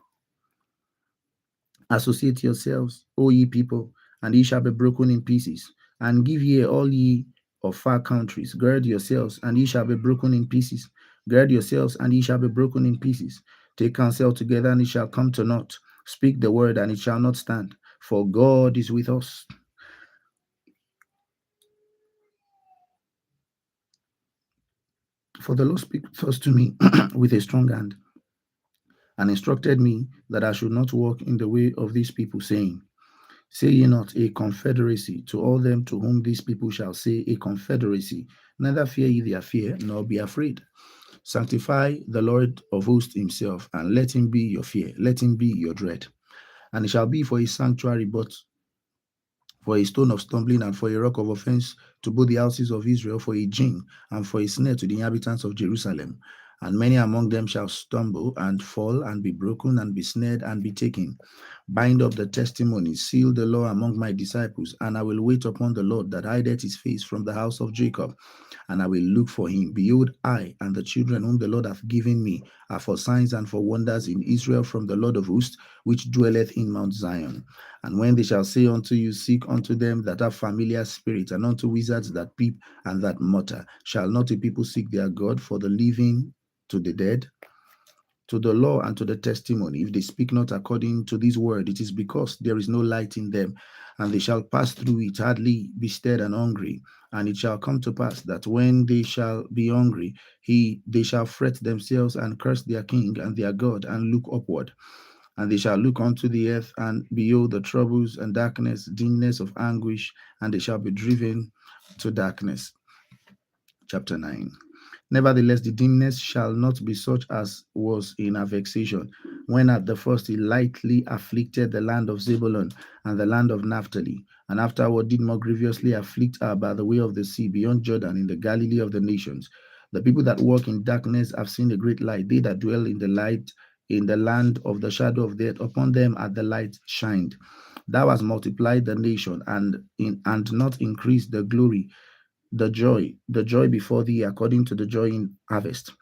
Associate yourselves, O ye people, and ye shall be broken in pieces. And give ye all ye of far countries. Gird yourselves, and ye shall be broken in pieces. Gird yourselves, and ye shall be broken in pieces. Take counsel together, and it shall come to naught. Speak the word, and it shall not stand. For God is with us. For the Lord spake first to me with a strong hand, and instructed me that I should not walk in the way of these people, saying, Say ye not a confederacy to all them to whom these people shall say a confederacy, neither fear ye their fear, nor be afraid. Sanctify the Lord of hosts himself, and let him be your fear, let him be your dread. And it shall be for his sanctuary, but for a stone of stumbling and for a rock of offense to both the houses of Israel, for a gin and for a snare to the inhabitants of Jerusalem. And many among them shall stumble and fall and be broken and be snared and be taken. Bind up the testimony, seal the law among my disciples, and I will wait upon the Lord that hideth his face from the house of Jacob, and I will look for him. Behold, I and the children whom the Lord hath given me are for signs and for wonders in Israel from the Lord of hosts, which dwelleth in Mount Zion. And when they shall say unto you, Seek unto them that have familiar spirits, and unto wizards that peep and that mutter, shall not a people seek their God, for the living to the dead? To the law and to the testimony, if they speak not according to this word, it is because there is no light in them, and they shall pass through it hardly be stead and hungry. And it shall come to pass that when they shall be hungry, they shall fret themselves and curse their king and their God, and look upward. And they shall look unto the earth, and behold the troubles and darkness, dimness of anguish, and they shall be driven to darkness. Chapter 9. Nevertheless, the dimness shall not be such as was in her vexation, when at the first he lightly afflicted the land of Zebulun and the land of Naphtali, and afterward did more grievously afflict her by the way of the sea beyond Jordan in the Galilee of the nations. The people that walk in darkness have seen a great light. They that dwell in the light, in the land of the shadow of death, upon them hath the light shined. Thou hast multiplied the nation, and not increased the joy before thee, according to the joy in harvest.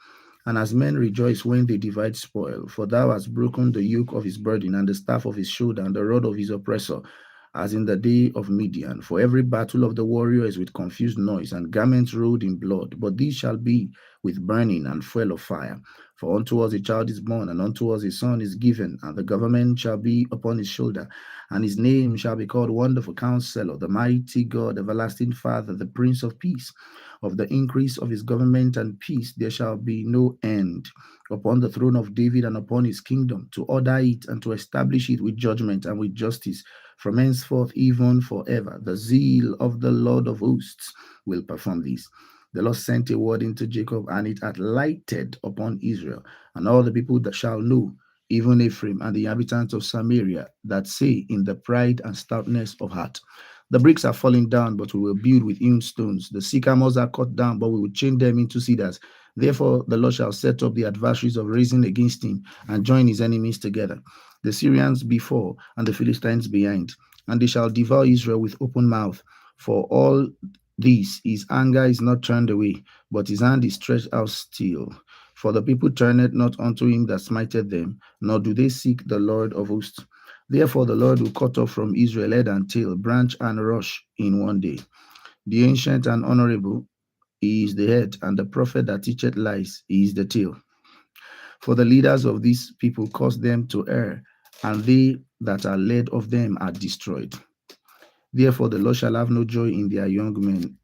And as men rejoice when they divide spoil, for thou hast broken the yoke of his burden, and the staff of his shoulder, and the rod of his oppressor, as in the day of Midian. For every battle of the warrior is with confused noise, and garments rolled in blood. But these shall be with burning and fuel of fire. For unto us a child is born, and unto us a son is given, and the government shall be upon his shoulder. And his name shall be called Wonderful Counselor, the Mighty God, Everlasting Father, the Prince of Peace. Of the increase of his government and peace there shall be no end upon the throne of David and upon his kingdom, to order it and to establish it with judgment and with justice from henceforth even forever. The zeal of the Lord of hosts will perform this. The Lord sent a word into Jacob, and it hath lighted upon Israel, and all the people that shall know, even Ephraim and the inhabitants of Samaria, that say in the pride and stoutness of heart, The bricks are falling down, but we will build with hewn stones. The sycamores are cut down, but we will chain them into cedars. Therefore, the Lord shall set up the adversaries of reason against him and join his enemies together, the Syrians before and the Philistines behind. And they shall devour Israel with open mouth. For all this, his anger is not turned away, but his hand is stretched out still. For the people turned not unto him that smited them, nor do they seek the Lord of hosts. Therefore, the Lord will cut off from Israel head and tail, branch and rush in one day. The ancient and honorable, he is the head, and the prophet that teacheth lies, he is the tail. For the leaders of these people cause them to err, and they that are led of them are destroyed. Therefore, the Lord shall have no joy in their young men,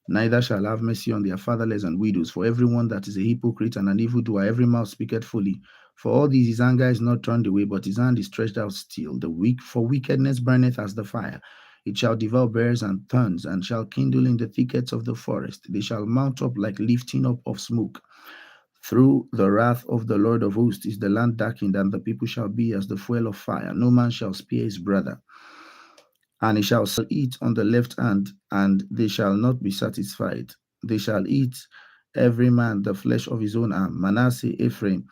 neither shall have mercy on their fatherless and widows. For everyone that is a hypocrite and an evildoer, every mouth speaketh fully. For all these his anger is not turned away, but his hand is stretched out still. The weak for wickedness burneth as the fire. It shall devour bears and thorns, and shall kindle in the thickets of the forest. They shall mount up like lifting up of smoke. Through the wrath of the Lord of hosts is the land darkened, and the people shall be as the fuel of fire. No man shall spare his brother. And he shall eat on the left hand, and they shall not be satisfied. They shall eat every man the flesh of his own arm. Manasseh, Ephraim,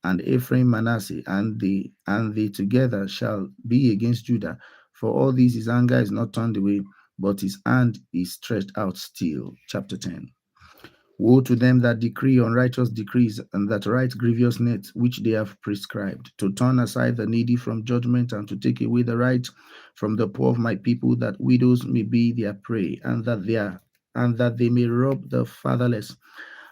and Ephraim, Manasseh, and they together shall be against Judah. For all this his anger is not turned away, but his hand is stretched out still. Chapter 10. Woe to them that decree unrighteous decrees, and that write grievous nets which they have prescribed, to turn aside the needy from judgment, and to take away the right from the poor of my people, that widows may be their prey, and that they may rob the fatherless.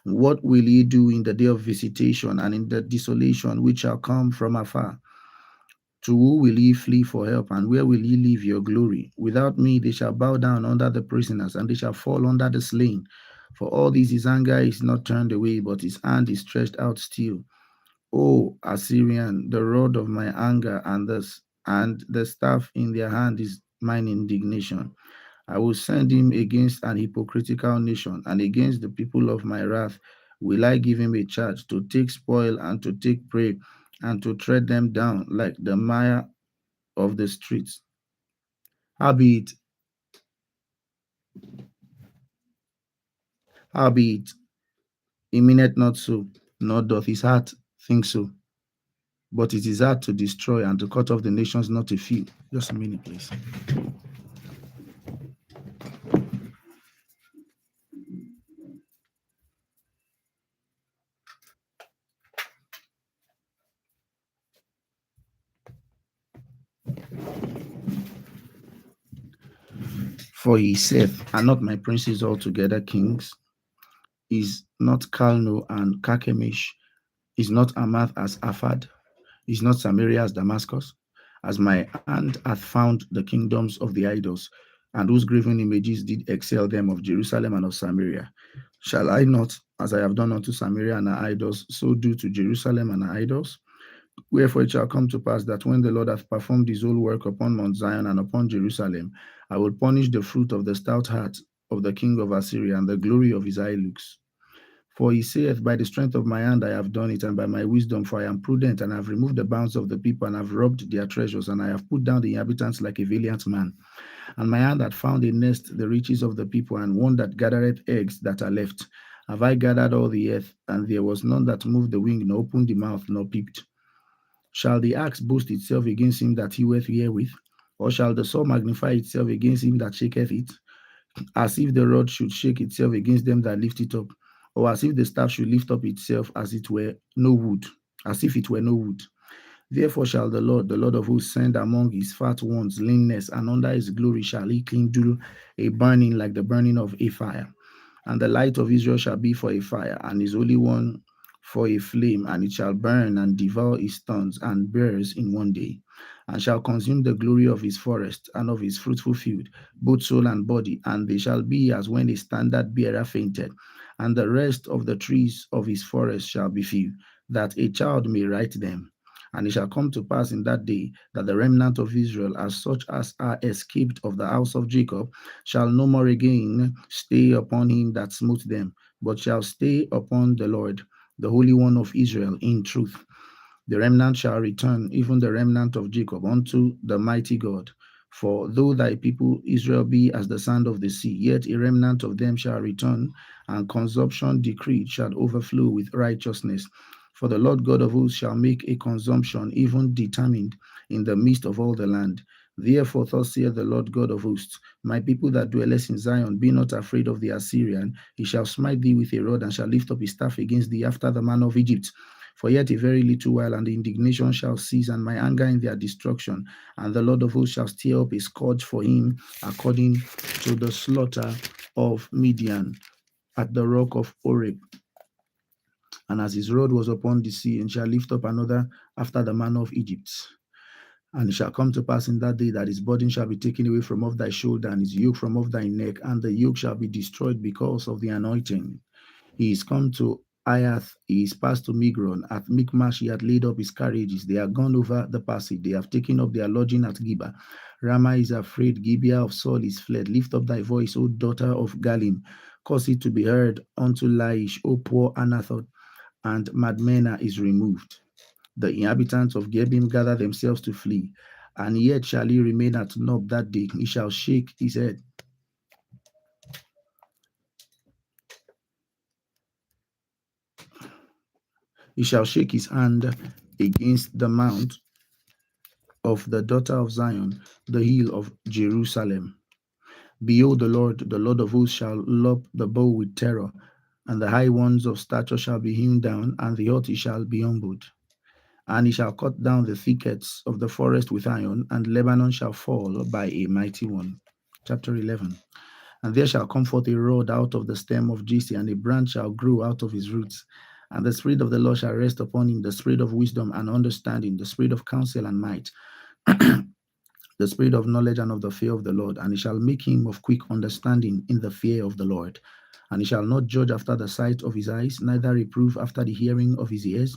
What will ye do in the day of visitation, and in the desolation which shall come from afar? To who will ye flee for help, and where will ye leave your glory? Without me they shall bow down under the prisoners, and they shall fall under the slain. For all this his anger is not turned away, but his hand is stretched out still. O Assyrian, the rod of my anger, and the staff in their hand is mine indignation. I will send him against an hypocritical nation, and against the people of my wrath will I give him a charge, to take spoil and to take prey, and to tread them down like the mire of the streets. Howbeit, howbeit, he meaneth not so, nor doth his heart think so. But it is hard to destroy and to cut off the nations, not a few. Just a minute, please. For he saith, are not my princes altogether kings? Is not Calno and Carchemish? Is not Amath as Aphad? Is not Samaria as Damascus? As my hand hath found the kingdoms of the idols, and whose graven images did excel them of Jerusalem and of Samaria. Shall I not, as I have done unto Samaria and her idols, so do to Jerusalem and her idols? Wherefore it shall come to pass that when the Lord hath performed his whole work upon Mount Zion and upon Jerusalem, I will punish the fruit of the stout heart of the king of Assyria and the glory of his eye looks. For he saith, by the strength of my hand I have done it, and by my wisdom, for I am prudent, and I have removed the bounds of the people, and have robbed their treasures, and I have put down the inhabitants like a valiant man. And my hand hath found a nest, the riches of the people, and one that gathereth eggs that are left. Have I gathered all the earth, and there was none that moved the wing, nor opened the mouth, nor peeped? Shall the axe boast itself against him that heweth herewith? Or shall the saw magnify itself against him that shaketh it? As if the rod should shake itself against them that lift it up, or as if the staff should lift up itself as it were no wood, as if it were no wood. Therefore shall the Lord of hosts, send among his fat ones leanness, and under his glory shall he kindle a burning like the burning of a fire. And the light of Israel shall be for a fire, and his Holy One for a flame, and it shall burn and devour his stones and bears in one day, and shall consume the glory of his forest and of his fruitful field, both soul and body, and they shall be as when a standard bearer fainted, and the rest of the trees of his forest shall be few, that a child may write them. And it shall come to pass in that day that the remnant of Israel, as such as are escaped of the house of Jacob, shall no more again stay upon him that smote them, but shall stay upon the Lord, the Holy One of Israel, in truth. The remnant shall return, even the remnant of Jacob, unto the mighty God. For though thy people Israel be as the sand of the sea, yet a remnant of them shall return, and consumption decreed shall overflow with righteousness. For the Lord God of hosts shall make a consumption even determined in the midst of all the land. Therefore, thus saith the Lord God of hosts, my people that dwelleth in Zion, be not afraid of the Assyrian. He shall smite thee with a rod, and shall lift up his staff against thee after the manner of Egypt. For yet a very little while, and the indignation shall cease, and my anger in their destruction. And the Lord of hosts shall stir up a scourge for him, according to the slaughter of Midian at the rock of Oreb. And as his rod was upon the sea, and shall lift up another after the manner of Egypt. And it shall come to pass in that day that his burden shall be taken away from off thy shoulder, and his yoke from off thy neck, and the yoke shall be destroyed because of the anointing. He is come to Ayath, he is passed to Migron. At Michmash he hath laid up his carriages. They are gone over the passage. They have taken up their lodging at Gibeah. Ramah is afraid. Gibeah of Saul is fled. Lift up thy voice, O daughter of Galim. Cause it to be heard unto Laish, O poor Anathoth, and Madmenah is removed. The inhabitants of Gebim gather themselves to flee, and yet shall he remain at Nob that day. He shall shake his head. He shall shake his hand against the mount of the daughter of Zion, the hill of Jerusalem. Behold, the Lord of hosts, shall lop the bow with terror, and the high ones of stature shall be hewn down, and the haughty shall be humbled. And he shall cut down the thickets of the forest with iron, and Lebanon shall fall by a mighty one. Chapter 11. And there shall come forth a rod out of the stem of Jesse, and a branch shall grow out of his roots. And the Spirit of the Lord shall rest upon him, the Spirit of wisdom and understanding, the Spirit of counsel and might, the Spirit of knowledge and of the fear of the Lord. And he shall make him of quick understanding in the fear of the Lord. And he shall not judge after the sight of his eyes, neither reprove after the hearing of his ears,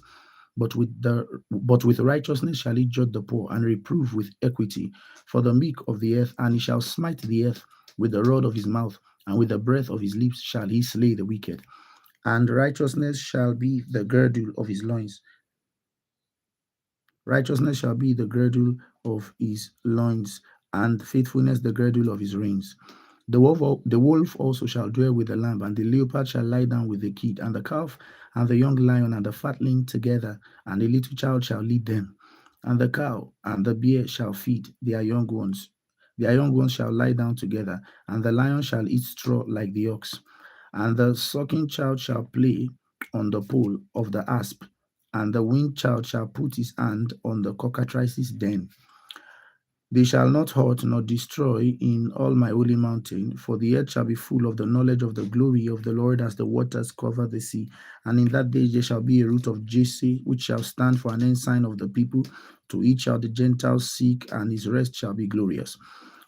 but with righteousness shall he judge the poor, and reprove with equity for the meek of the earth. And he shall smite the earth with the rod of his mouth, and with the breath of his lips shall he slay the wicked. And righteousness shall be the girdle of his loins. Righteousness shall be the girdle of his loins, and faithfulness the girdle of his reins. The wolf also shall dwell with the lamb, and the leopard shall lie down with the kid, and the calf, and the young lion, and the fatling together, and a little child shall lead them. And the cow and the bear shall feed their young ones. Their young ones shall lie down together, and the lion shall eat straw like the ox. And the sucking child shall play on the pole of the asp, and the weaned child shall put his hand on the cockatrice's den. They shall not hurt nor destroy in all my holy mountain, for the earth shall be full of the knowledge of the glory of the Lord as the waters cover the sea. And in that day there shall be a root of Jesse, which shall stand for an ensign of the people. To each shall the Gentiles seek, and his rest shall be glorious.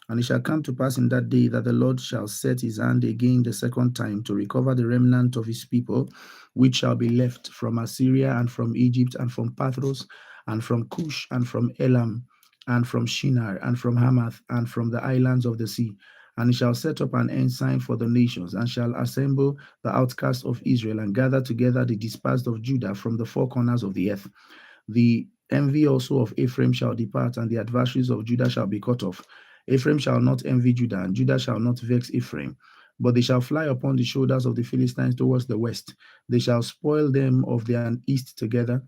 And it shall come to pass in that day that the Lord shall set his hand again the second time to recover the remnant of his people, which shall be left from Assyria, and from Egypt, and from Pathros, and from Cush, and from Elam, and from Shinar, and from Hamath, and from the islands of the sea. And he shall set up an ensign for the nations, and shall assemble the outcasts of Israel, and gather together the dispersed of Judah from the four corners of the earth. The envy also of Ephraim shall depart, and the adversaries of Judah shall be cut off. Ephraim shall not envy Judah, and Judah shall not vex Ephraim. But they shall fly upon the shoulders of the Philistines towards the west. They shall spoil them of their east together.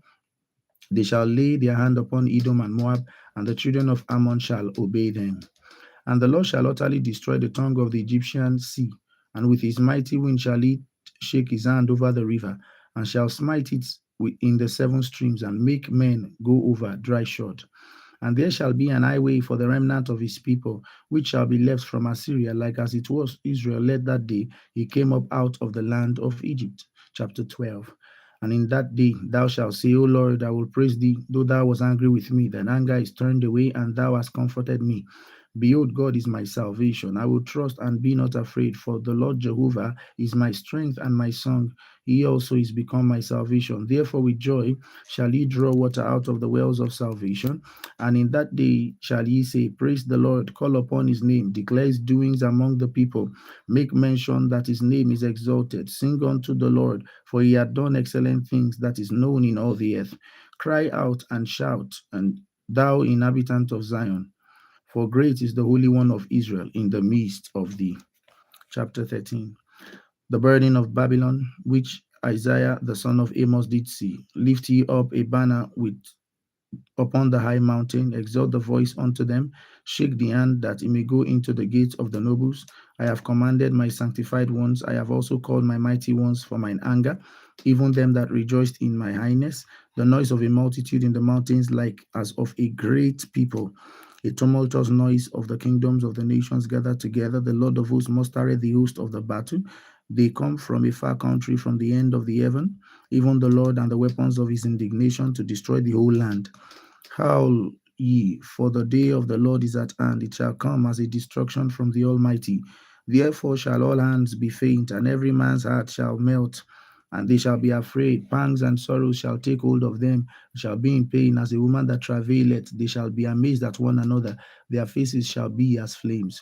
They shall lay their hand upon Edom and Moab, and the children of Ammon shall obey them. And the Lord shall utterly destroy the tongue of the Egyptian sea, and with his mighty wind shall he shake his hand over the river, and shall smite it in the seven streams, and make men go over dry shod. And there shall be an highway for the remnant of his people, which shall be left from Assyria, like as it was Israel led that day he came up out of the land of Egypt. Chapter 12. And in that day thou shalt say, O Lord, I will praise thee, though thou was angry with me, thine anger is turned away, and thou hast comforted me. Behold, God is my salvation. I will trust and be not afraid, for the Lord Jehovah is my strength and my song. He also is become my salvation. Therefore with joy shall he draw water out of the wells of salvation. And in that day shall ye say, Praise the Lord, call upon his name, declare his doings among the people, make mention that his name is exalted. Sing unto the Lord, for he hath done excellent things that is known in all the earth. Cry out and shout, and thou inhabitant of Zion. For great is the Holy One of Israel in the midst of thee. Chapter 13. The burden of Babylon, which Isaiah the son of Amos did see. Lift ye up a banner with upon the high mountain, exalt the voice unto them, shake the hand that it may go into the gates of the nobles. I have commanded my sanctified ones, I have also called my mighty ones for mine anger, even them that rejoiced in my highness. The noise of a multitude in the mountains, like as of a great people. A tumultuous noise of the kingdoms of the nations gathered together. The Lord of hosts mustered the host of the battle. They come from a far country, from the end of the heaven, even the Lord and the weapons of his indignation to destroy the whole land. Howl ye, for the day of the Lord is at hand. It shall come as a destruction from the Almighty. Therefore shall all hands be faint, and every man's heart shall melt, and they shall be afraid. Pangs and sorrows shall take hold of them, shall be in pain as a woman that travaileth. They shall be amazed at one another. Their faces shall be as flames.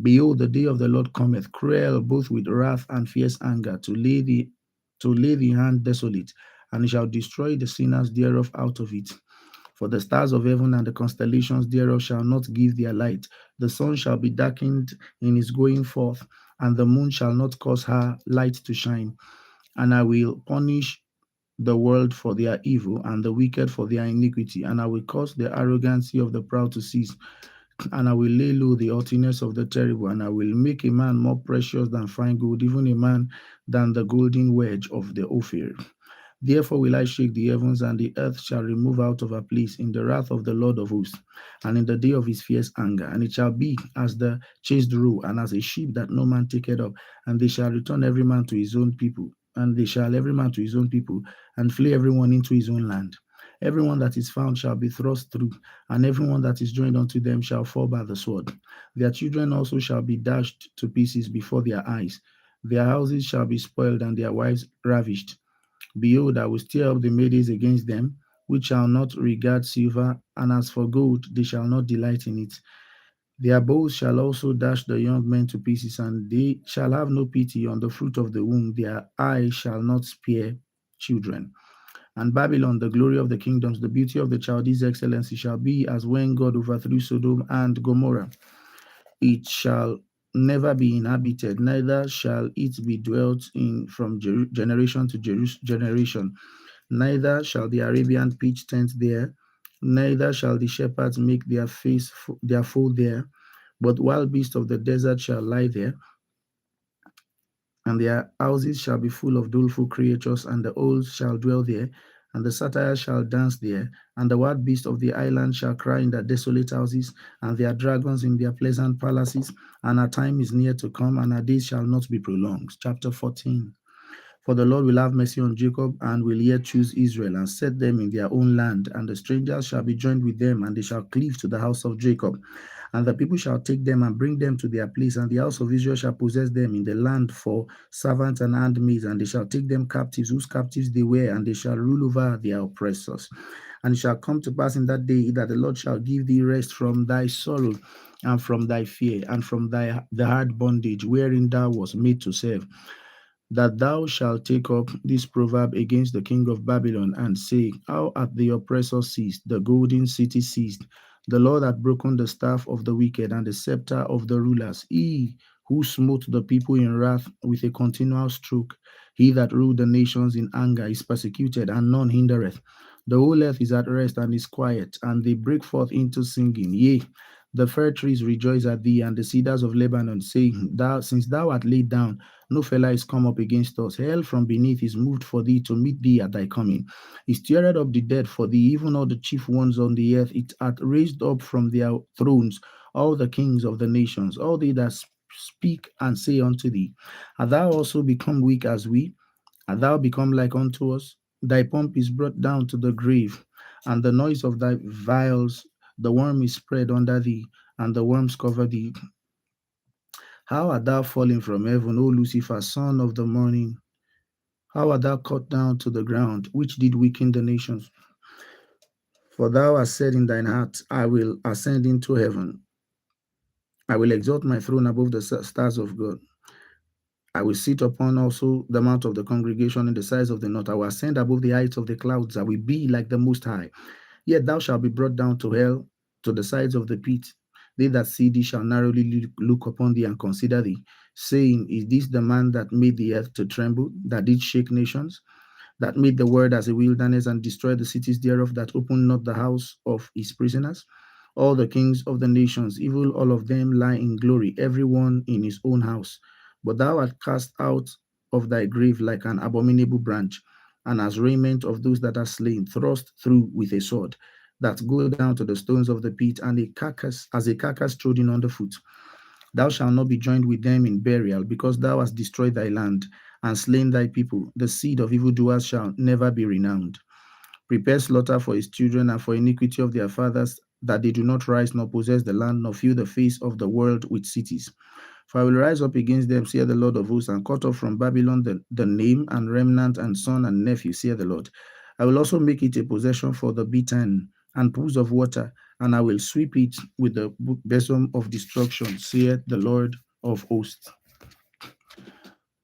Behold, the day of the Lord cometh, cruel both with wrath and fierce anger, to lay the hand desolate, and he shall destroy the sinners thereof out of it. For the stars of heaven and the constellations thereof shall not give their light. The sun shall be darkened in his going forth, and the moon shall not cause her light to shine. And I will punish the world for their evil, and the wicked for their iniquity. And I will cause the arrogancy of the proud to cease, and I will lay low the haughtiness of the terrible, and I will make a man more precious than fine gold, even a man than the golden wedge of the Ophir. Therefore will I shake the heavens, and the earth shall remove out of her place in the wrath of the Lord of hosts, and in the day of his fierce anger. And it shall be as the chased roe, and as a sheep that no man taketh up. And they shall return every man to his own people, and they shall every man to his own people, and flee everyone into his own land. Everyone that is found shall be thrust through, and everyone that is joined unto them shall fall by the sword. Their children also shall be dashed to pieces before their eyes. Their houses shall be spoiled, and their wives ravished. Behold, I will stir up the Medes against them, which shall not regard silver, and as for gold, they shall not delight in it. Their bows shall also dash the young men to pieces, and they shall have no pity on the fruit of the womb. Their eye shall not spare children. And Babylon, the glory of the kingdoms, the beauty of the Chaldees' excellency, shall be as when God overthrew Sodom and Gomorrah. It shall never be inhabited, neither shall it be dwelt in from generation to generation. Neither shall the Arabian pitch tent there, neither shall the shepherds make their fold there, but wild beasts of the desert shall lie there, and their houses shall be full of doleful creatures, and the owls shall dwell there, and the satyrs shall dance there, and the wild beasts of the island shall cry in their desolate houses, and their dragons in their pleasant palaces. And our time is near to come, and our days shall not be prolonged. Chapter 14. For the Lord will have mercy on Jacob, and will yet choose Israel, and set them in their own land. And the strangers shall be joined with them, and they shall cleave to the house of Jacob. And the people shall take them and bring them to their place, and the house of Israel shall possess them in the land for servants and handmaids, and they shall take them captives, whose captives they were, and they shall rule over their oppressors. And it shall come to pass in that day that the Lord shall give thee rest from thy sorrow, and from thy fear, and from the hard bondage wherein thou wast made to serve, that thou shalt take up this proverb against the king of Babylon, and say, How hath the oppressor ceased, the golden city ceased? The Lord hath broken the staff of the wicked, and the scepter of the rulers. He who smote the people in wrath with a continual stroke. He that ruled the nations in anger is persecuted, and none hindereth. The whole earth is at rest and is quiet, and they break forth into singing. Yea, the fir trees rejoice at thee, and the cedars of Lebanon, saying, Since thou art laid down, no fellow is come up against us. Hell from beneath is moved for thee, to meet thee at thy coming. He stirred up the dead for thee, even all the chief ones on the earth. It hath raised up from their thrones all the kings of the nations, all they that speak and say unto thee, Art thou also become weak as we? Art thou become like unto us? Thy pomp is brought down to the grave, and the noise of thy vials, the worm is spread under thee, and the worms cover thee. How art thou fallen from heaven, O Lucifer, son of the morning? How art thou cut down to the ground, which did weaken the nations? For thou hast said in thine heart, I will ascend into heaven. I will exalt my throne above the stars of God. I will sit upon also the mount of the congregation in the sides of the north. I will ascend above the heights of the clouds. I will be like the Most High. Yet thou shalt be brought down to hell, to the sides of the pit. They that see thee shall narrowly look upon thee and consider thee, saying, Is this the man that made the earth to tremble, that did shake nations, that made the world as a wilderness and destroyed the cities thereof, that opened not the house of his prisoners? All the kings of the nations, evil all of them, lie in glory, every one in his own house. But thou art cast out of thy grave like an abominable branch, and as raiment of those that are slain, thrust through with a sword, that go down to the stones of the pit, and a carcass as a carcass trodden underfoot. Thou shalt not be joined with them in burial, because thou hast destroyed thy land and slain thy people. The seed of evildoers shall never be renowned. Prepare slaughter for his children and for iniquity of their fathers, that they do not rise nor possess the land, nor fill the face of the world with cities. For I will rise up against them, saith the Lord of hosts, and cut off from Babylon the name and remnant and son and nephew, saith the Lord. I will also make it a possession for the beaten and pools of water, and I will sweep it with the besom of destruction, saith the Lord of hosts.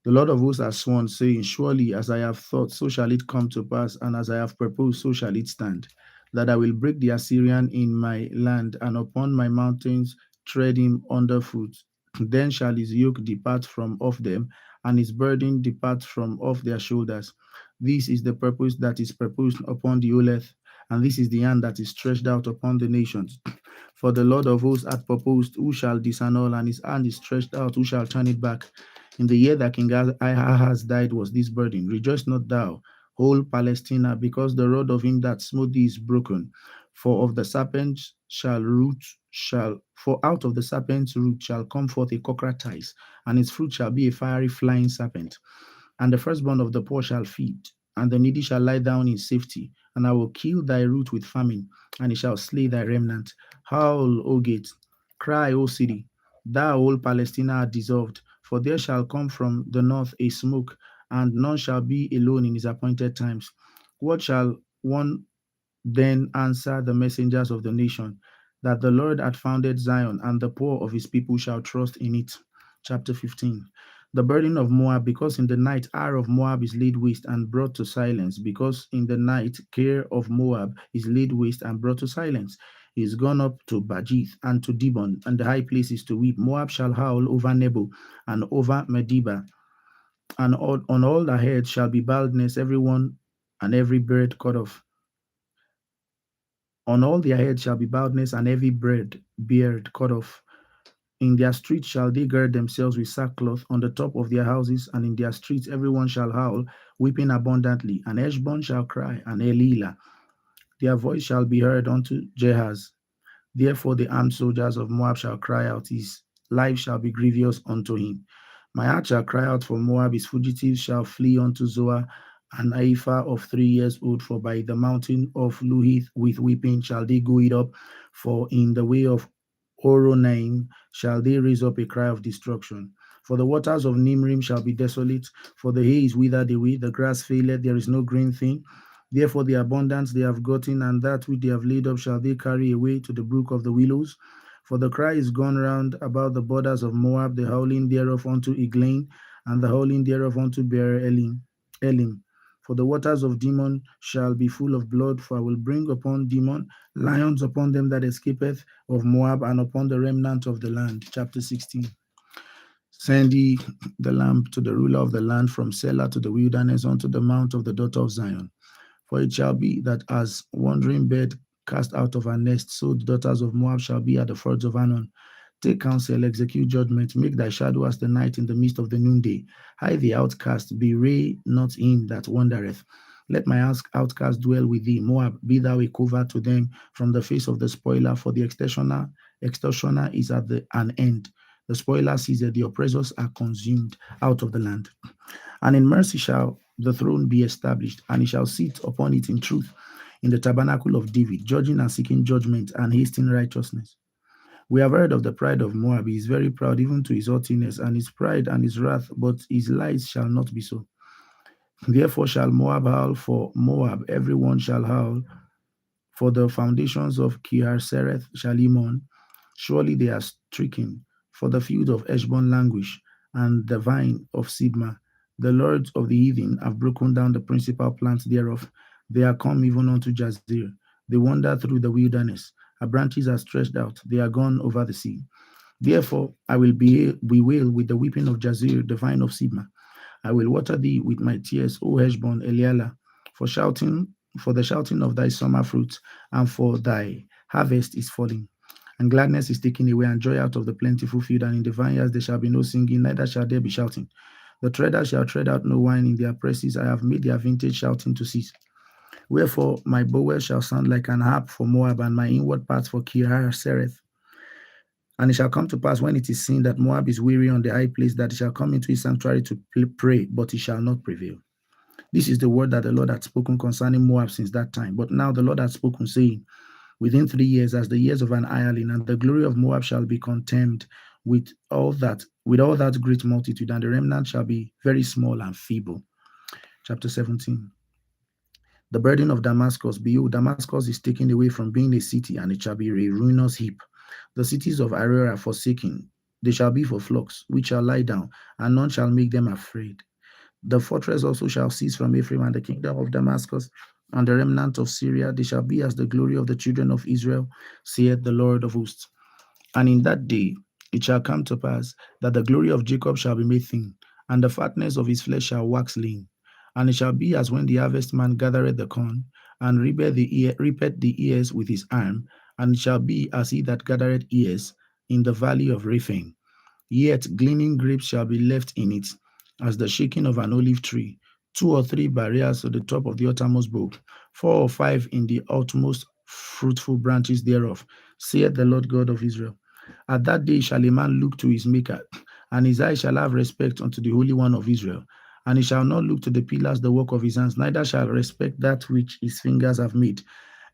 The Lord of hosts has sworn, saying, Surely as I have thought, so shall it come to pass, and as I have proposed, so shall it stand, that I will break the Assyrian in my land, and upon my mountains tread him underfoot. Then shall his yoke depart from off them, and his burden depart from off their shoulders. This is the purpose that is proposed upon the whole earth, and this is the hand that is stretched out upon the nations. For the Lord of hosts hath proposed, who shall disannul, and his hand is stretched out, who shall turn it back? In the year that King Ahaz died was this burden. Rejoice not thou, whole Palestina, because the rod of him that smote thee is broken. For of the serpent for out of the serpent's root shall come forth a cockatrice, and its fruit shall be a fiery flying serpent. And the firstborn of the poor shall feed, and the needy shall lie down in safety. And I will kill thy root with famine, and it shall slay thy remnant. Howl, O gate, cry, O city, thou old Palestina art dissolved, for there shall come from the north a smoke, and none shall be alone in his appointed times. What shall one then answer the messengers of the nation? That the Lord hath founded Zion, and the poor of his people shall trust in it. Chapter 15. The burden of Moab, because in the night Ar of Moab is laid waste and brought to silence, because in the night Kir of Moab is laid waste and brought to silence. He is gone up to Bajith and to Dibon, and the high places to weep. Moab shall howl over Nebo and over Medeba, and on all the heads shall be baldness, every one and every beard cut off. On all their heads shall be baldness, and every beard cut off. In their streets shall they gird themselves with sackcloth on the top of their houses, and in their streets everyone shall howl, weeping abundantly. And Heshbon shall cry, and Elilah. Their voice shall be heard unto Jehaz. Therefore the armed soldiers of Moab shall cry out, his life shall be grievous unto him. My heart shall cry out for Moab, his fugitives shall flee unto Zoar, and Aifa of 3 years old, for by the mountain of Luhith with weeping shall they go it up, for in the way of Oronaim shall they raise up a cry of destruction. For the waters of Nimrim shall be desolate, for the hay is withered away, the grass faileth, there is no green thing. Therefore the abundance they have gotten, and that which they have laid up, shall they carry away to the brook of the willows. For the cry is gone round about the borders of Moab, the howling thereof unto Eglain, and the howling thereof unto Beer Elim. For the waters of Dimon shall be full of blood, for I will bring upon Dimon lions upon them that escapeth of Moab, and upon the remnant of the land. Chapter 16. Send ye the lamp to the ruler of the land from Selah to the wilderness unto the mount of the daughter of Zion. For it shall be that as wandering bird cast out of her nest, so the daughters of Moab shall be at the fords of Anon. Take counsel, execute judgment, make thy shadow as the night in the midst of the noonday. Hide the outcast, bewray not him that wandereth. Let my outcast dwell with thee. Moab, be thou a covert to them from the face of the spoiler, for the extortioner is at an end. The spoiler seizeth, the oppressors are consumed out of the land. And in mercy shall the throne be established, and he shall sit upon it in truth, in the tabernacle of David, judging and seeking judgment and hasting righteousness. We have heard of the pride of Moab. He is very proud, even to his haughtiness, and his pride and his wrath, but his lies shall not be so. Therefore shall Moab howl for Moab, everyone shall howl, for the foundations of Kirsereth shall he mourn. Surely they are stricken, for the field of Heshbon languish, and the vine of Sibmah. The lords of the heathen have broken down the principal plants thereof. They are come even unto Jazir. They wander through the wilderness. Her branches are stretched out, they are gone over the sea. Therefore, I will bewail with the weeping of Jazir, the vine of Sibma. I will water thee with my tears, O Heshbon, Eliala, for shouting, for the shouting of thy summer fruits, and for thy harvest is falling. And gladness is taken away, and joy out of the plentiful field, and in the vineyards there shall be no singing, neither shall there be shouting. The treader shall tread out no wine in their presses. I have made their vintage shouting to cease. Wherefore my bowel shall sound like an harp for Moab, and my inward parts for Kir Sereth. And it shall come to pass when it is seen that Moab is weary on the high place, that it shall come into his sanctuary to pray, but it shall not prevail. This is the word that the Lord had spoken concerning Moab since that time. But now the Lord had spoken, saying, within 3 years, as the years of an hireling, and the glory of Moab shall be contemned with all that great multitude, and the remnant shall be very small and feeble. Chapter 17. The burden of Damascus, behold, Damascus is taken away from being a city, and it shall be a ruinous heap. The cities of Aroer are forsaken. They shall be for flocks, which shall lie down, and none shall make them afraid. The fortress also shall cease from Ephraim, and the kingdom of Damascus, and the remnant of Syria. They shall be as the glory of the children of Israel, saith the Lord of hosts. And in that day it shall come to pass that the glory of Jacob shall be made thin, and the fatness of his flesh shall wax lean. And it shall be as when the harvestman gathereth the corn, and reapeth the ears with his arm, and it shall be as he that gathereth ears in the valley of Rephaim. Yet gleaning grapes shall be left in it, as the shaking of an olive tree, 2 or 3 barriers to the top of the uttermost bough, 4 or 5 in the utmost fruitful branches thereof, saith the Lord God of Israel. At that day shall a man look to his Maker, and his eyes shall have respect unto the Holy One of Israel. And he shall not look to the pillars, the work of his hands, neither shall respect that which his fingers have made,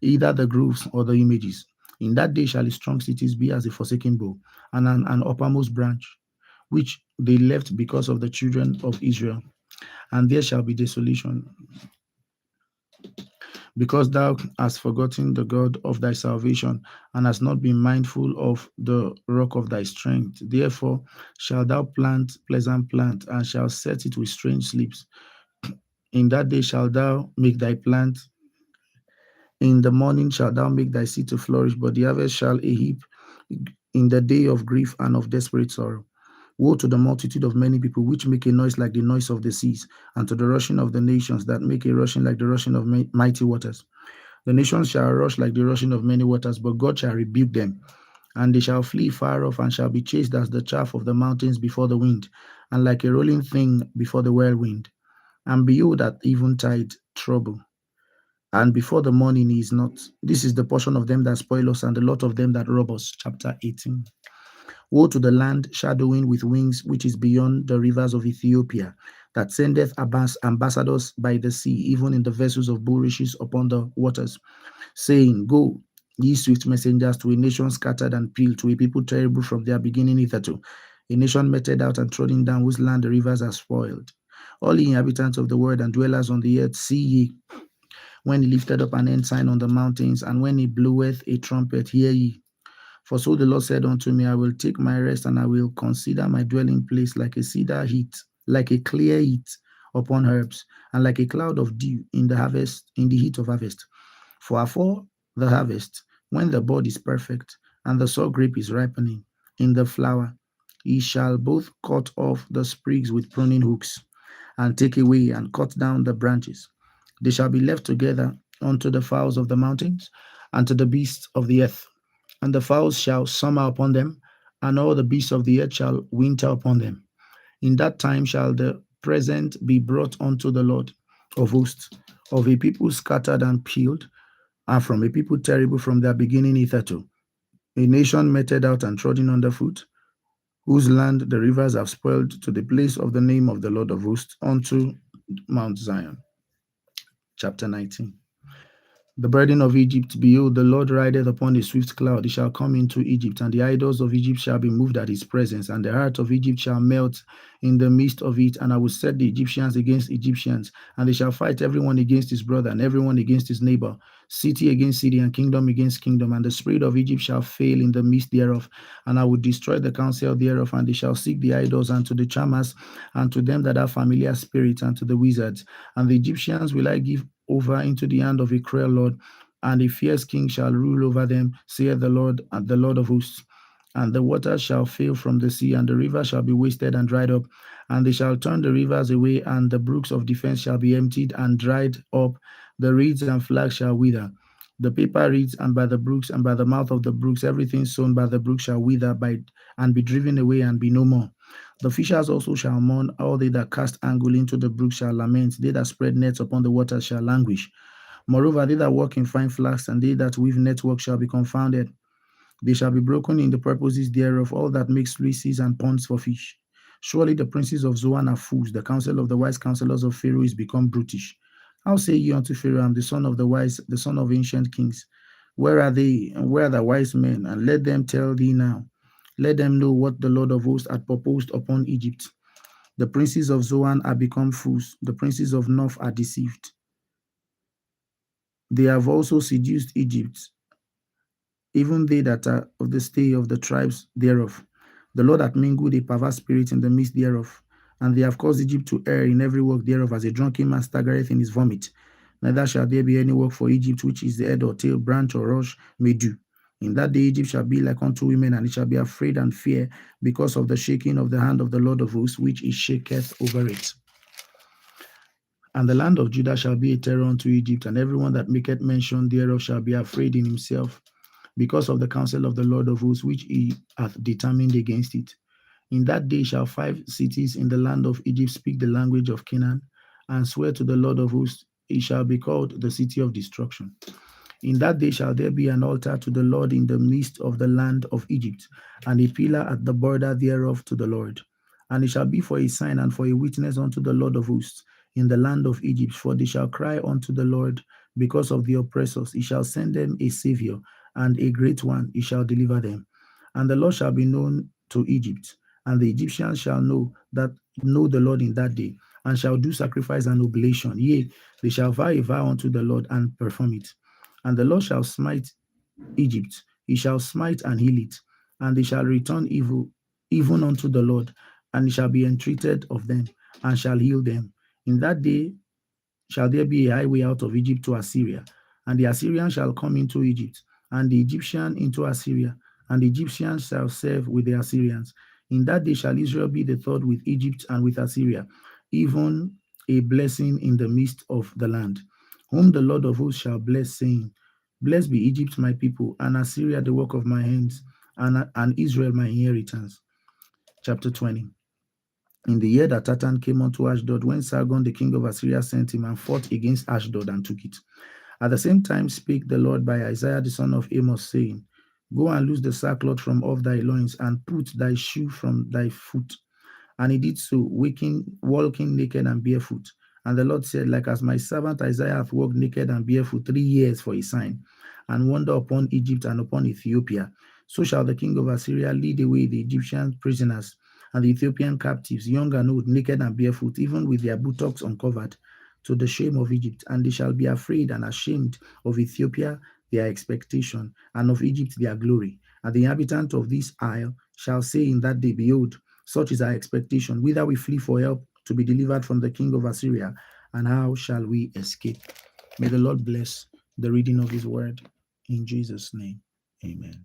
either the groves or the images. In that day shall his strong cities be as a forsaken bow, and an uppermost branch, which they left because of the children of Israel. And there shall be desolation, because thou hast forgotten the God of thy salvation, and hast not been mindful of the rock of thy strength. Therefore shalt thou plant pleasant plant, and shalt set it with strange sleeps. In that day shalt thou make thy plant. In the morning shalt thou make thy seed to flourish, but the harvest shall a heap in the day of grief and of desperate sorrow. Woe to the multitude of many people which make a noise like the noise of the seas, and to the rushing of the nations that make a rushing like the rushing of mighty waters. The nations shall rush like the rushing of many waters, but God shall rebuke them. And they shall flee far off, and shall be chased as the chaff of the mountains before the wind, and like a rolling thing before the whirlwind. And behold, at eventide trouble, and before the morning is not. This is the portion of them that spoil us, and the lot of them that rob us. Chapter 18. Woe to the land shadowing with wings, which is beyond the rivers of Ethiopia, that sendeth ambassadors by the sea, even in the vessels of bulrushes upon the waters, saying, Go, ye swift messengers, to a nation scattered and peeled, to a people terrible from their beginning hitherto, a nation meted out and trodden down, whose land the rivers are spoiled. All ye inhabitants of the world and dwellers on the earth, see ye, when he lifted up an ensign on the mountains, and when he bloweth a trumpet, hear ye. For so the Lord said unto me, I will take my rest, and I will consider my dwelling place like a cedar heat, like a clear heat upon herbs, and like a cloud of dew in the harvest, in the heat of harvest. For afore the harvest, when the bud is perfect, and the sour grape is ripening in the flower, ye shall both cut off the sprigs with pruning hooks, and take away and cut down the branches. They shall be left together unto the fowls of the mountains, and to the beasts of the earth. And the fowls shall summer upon them, and all the beasts of the earth shall winter upon them. In that time shall the present be brought unto the Lord of hosts, of a people scattered and peeled, and from a people terrible from their beginning hitherto, a nation meted out and trodden underfoot, whose land the rivers have spoiled, to the place of the name of the Lord of hosts, unto Mount Zion. Chapter 19. The burden of Egypt, behold, the Lord rideth upon a swift cloud. He shall come into Egypt, and the idols of Egypt shall be moved at his presence, and the heart of Egypt shall melt in the midst of it. And I will set the Egyptians against Egyptians, and they shall fight everyone against his brother, and everyone against his neighbor, city against city, and kingdom against kingdom. And the spirit of Egypt shall fail in the midst thereof, and I will destroy the counsel thereof. And they shall seek the idols, and to the charmers, and to them that have familiar spirits, and to the wizards. And the Egyptians will I give over into the hand of a cruel Lord, and a fierce king shall rule over them, saith the Lord, and the Lord of hosts. And the waters shall fail from the sea, and the river shall be wasted and dried up, and they shall turn the rivers away, and the brooks of defense shall be emptied and dried up. The reeds and flags shall wither. The paper reeds, and by the brooks, and by the mouth of the brooks, everything sown by the brook shall wither and be driven away and be no more. The fishers also shall mourn, all they that cast angle into the brook shall lament, they that spread nets upon the waters shall languish. Moreover, they that walk in fine flax, and they that weave network shall be confounded. They shall be broken in the purposes thereof, all that make sluices and ponds for fish. Surely the princes of Zoan are fools, the counsel of the wise counselors of Pharaoh is become brutish. How say ye unto Pharaoh, I am the son of the wise, the son of ancient kings? Where are they, and where are the wise men? And let them tell thee now. Let them know what the Lord of hosts hath proposed upon Egypt. The princes of Zoan are become fools, the princes of North are deceived. They have also seduced Egypt, even they that are of the stay of the tribes thereof. The Lord hath mingled a perverse spirit in the midst thereof, and they have caused Egypt to err in every work thereof, as a drunken man staggereth in his vomit. Neither shall there be any work for Egypt, which is the head or tail, branch or rush may do. In that day Egypt shall be like unto women, and it shall be afraid and fear, because of the shaking of the hand of the Lord of hosts, which he shaketh over it. And the land of Judah shall be a terror unto Egypt, and everyone that maketh mention thereof shall be afraid in himself, because of the counsel of the Lord of hosts, which he hath determined against it. In that day shall 5 cities in the land of Egypt speak the language of Canaan, and swear to the Lord of hosts, it shall be called the city of destruction. In that day shall there be an altar to the Lord in the midst of the land of Egypt, and a pillar at the border thereof to the Lord. And it shall be for a sign and for a witness unto the Lord of hosts in the land of Egypt, for they shall cry unto the Lord because of the oppressors. He shall send them a Savior, and a great one, he shall deliver them. And the Lord shall be known to Egypt, and the Egyptians shall know the Lord in that day, and shall do sacrifice and oblation. Yea, they shall vow a vow unto the Lord and perform it. And the Lord shall smite Egypt, he shall smite and heal it, and they shall return evil even unto the Lord, and he shall be entreated of them, and shall heal them. In that day shall there be a highway out of Egypt to Assyria, and the Assyrian shall come into Egypt, and the Egyptian into Assyria, and the Egyptians shall serve with the Assyrians. In that day shall Israel be the third with Egypt and with Assyria, even a blessing in the midst of the land, whom the Lord of hosts shall bless, saying, Blessed be Egypt, my people, and Assyria, the work of my hands, and Israel, my inheritance. Chapter 20. In the year that Tatan came unto Ashdod, when Sargon the king of Assyria sent him and fought against Ashdod and took it. At the same time spake the Lord by Isaiah the son of Amos, saying, Go and loose the sackcloth from off thy loins, and put thy shoe from thy foot. And he did so, walking naked and barefoot. And the Lord said, Like as my servant Isaiah hath walked naked and barefoot 3 years for a sign, and wonder upon Egypt and upon Ethiopia, so shall the king of Assyria lead away the Egyptian prisoners and the Ethiopian captives, young and old, naked and barefoot, even with their buttocks uncovered, to the shame of Egypt. And they shall be afraid and ashamed of Ethiopia, their expectation, and of Egypt, their glory. And the inhabitant of this isle shall say in that day, Behold, such is our expectation, whither we flee for help to be delivered from the king of Assyria, and how shall we escape? May the Lord bless the reading of his word. In Jesus' name, amen.